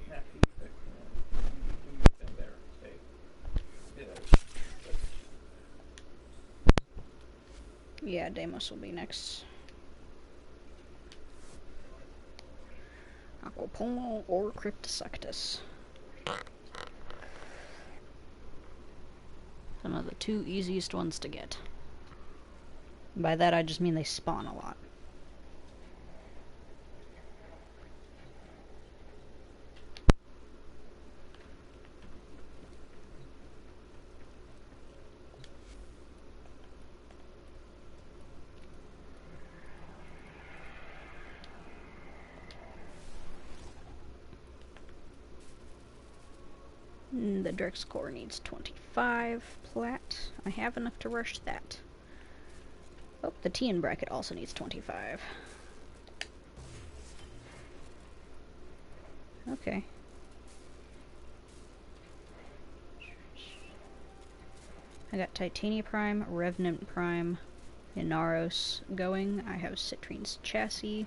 Happy that you've been there. Stay. Yeah, Deimos will be next. Aquapomo or Cryptosuctus. Some of the 2 easiest ones to get. By that I just mean they spawn a lot. The Drex core needs 25 plat. I have enough to rush that. Oh, the Tian bracket also needs 25. Okay. I got Titania Prime, Revenant Prime, Inaros going. I have Citrine's Chassis.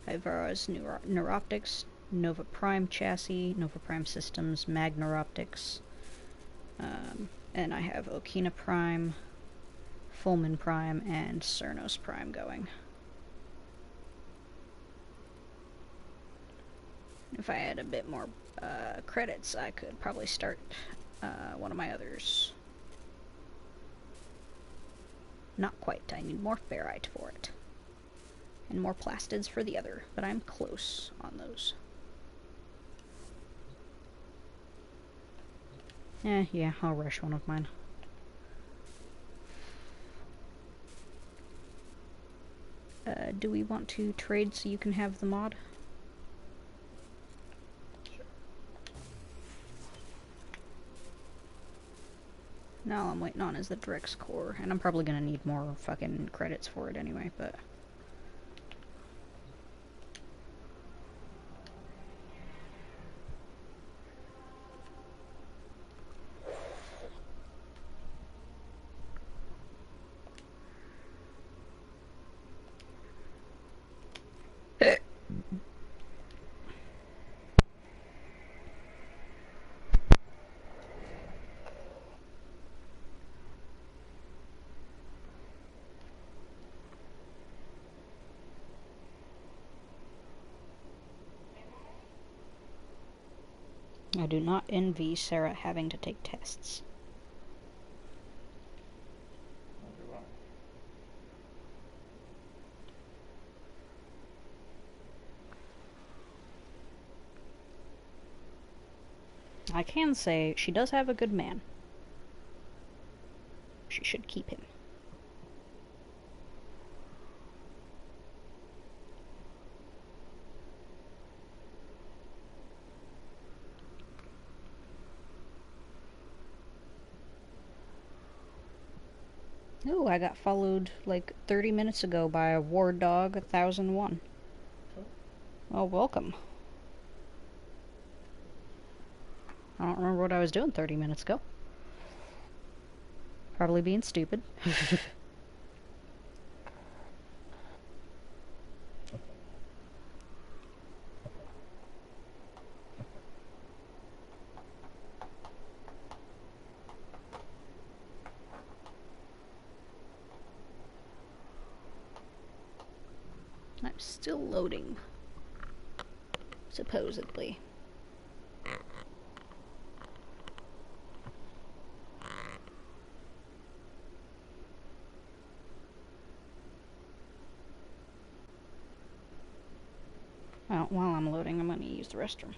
I have Vara's Neuroptics, Nova Prime Chassis, Nova Prime Systems, Magneroptics. And I have Okina Prime, Fulmin Prime, and Cernos Prime going. If I had a bit more credits, I could probably start one of my others. Not quite. I need more ferrite for it. And more plastids for the other, but I'm close on those. Yeah, I'll rush one of mine. Do we want to trade so you can have the mod? Sure. No, all I'm waiting on is the Drex core, and I'm probably gonna need more fucking credits for it anyway, but... I do not envy Sarah having to take tests. Nor do I. I can say she does have a good man. She should keep him. Ooh, I got followed like 30 minutes ago by a war dog 1001. Oh. Well, welcome. I don't remember what I was doing 30 minutes ago. Probably being stupid. I'm still loading. Supposedly. Well, while I'm loading, I'm going to use the restroom.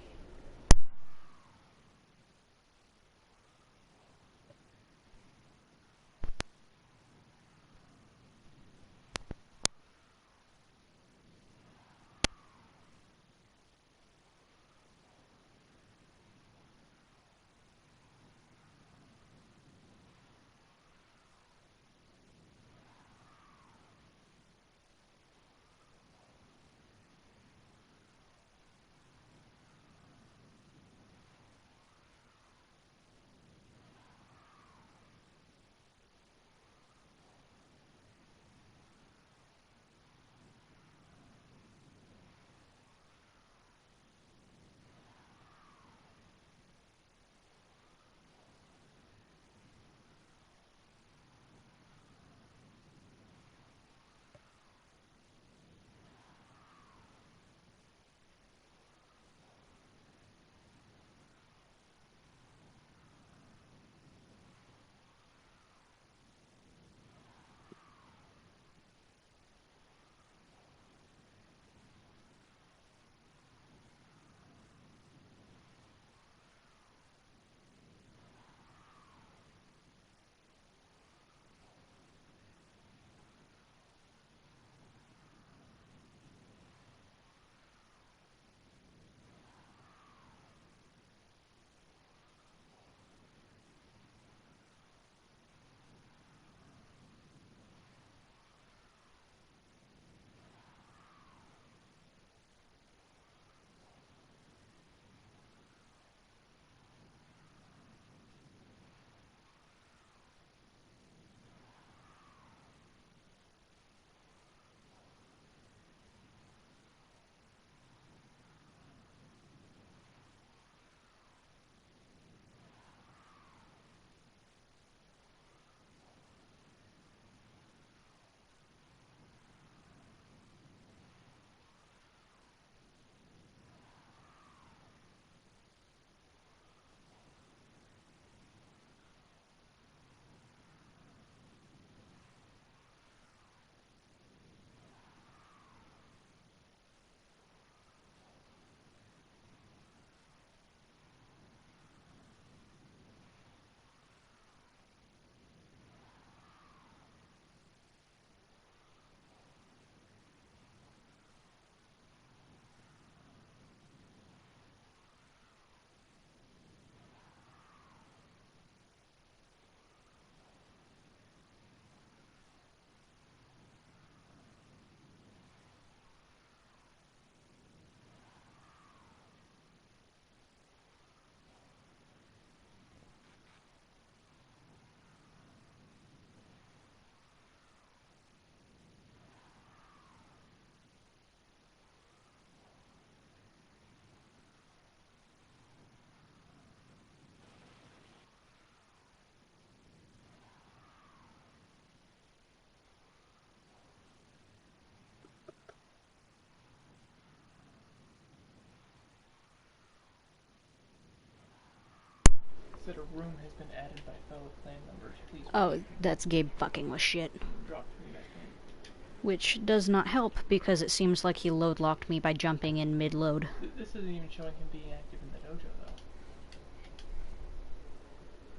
that a room has been added by fellow clan members. Please. Oh, that's Gabe fucking with shit. Drop 3 back in. Which does not help, because it seems like he load-locked me by jumping in mid-load. This isn't even showing him being active in the dojo, though.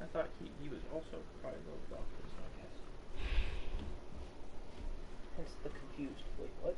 I thought he was also probably load locked, so I guess. Hence the confused. Wait, what?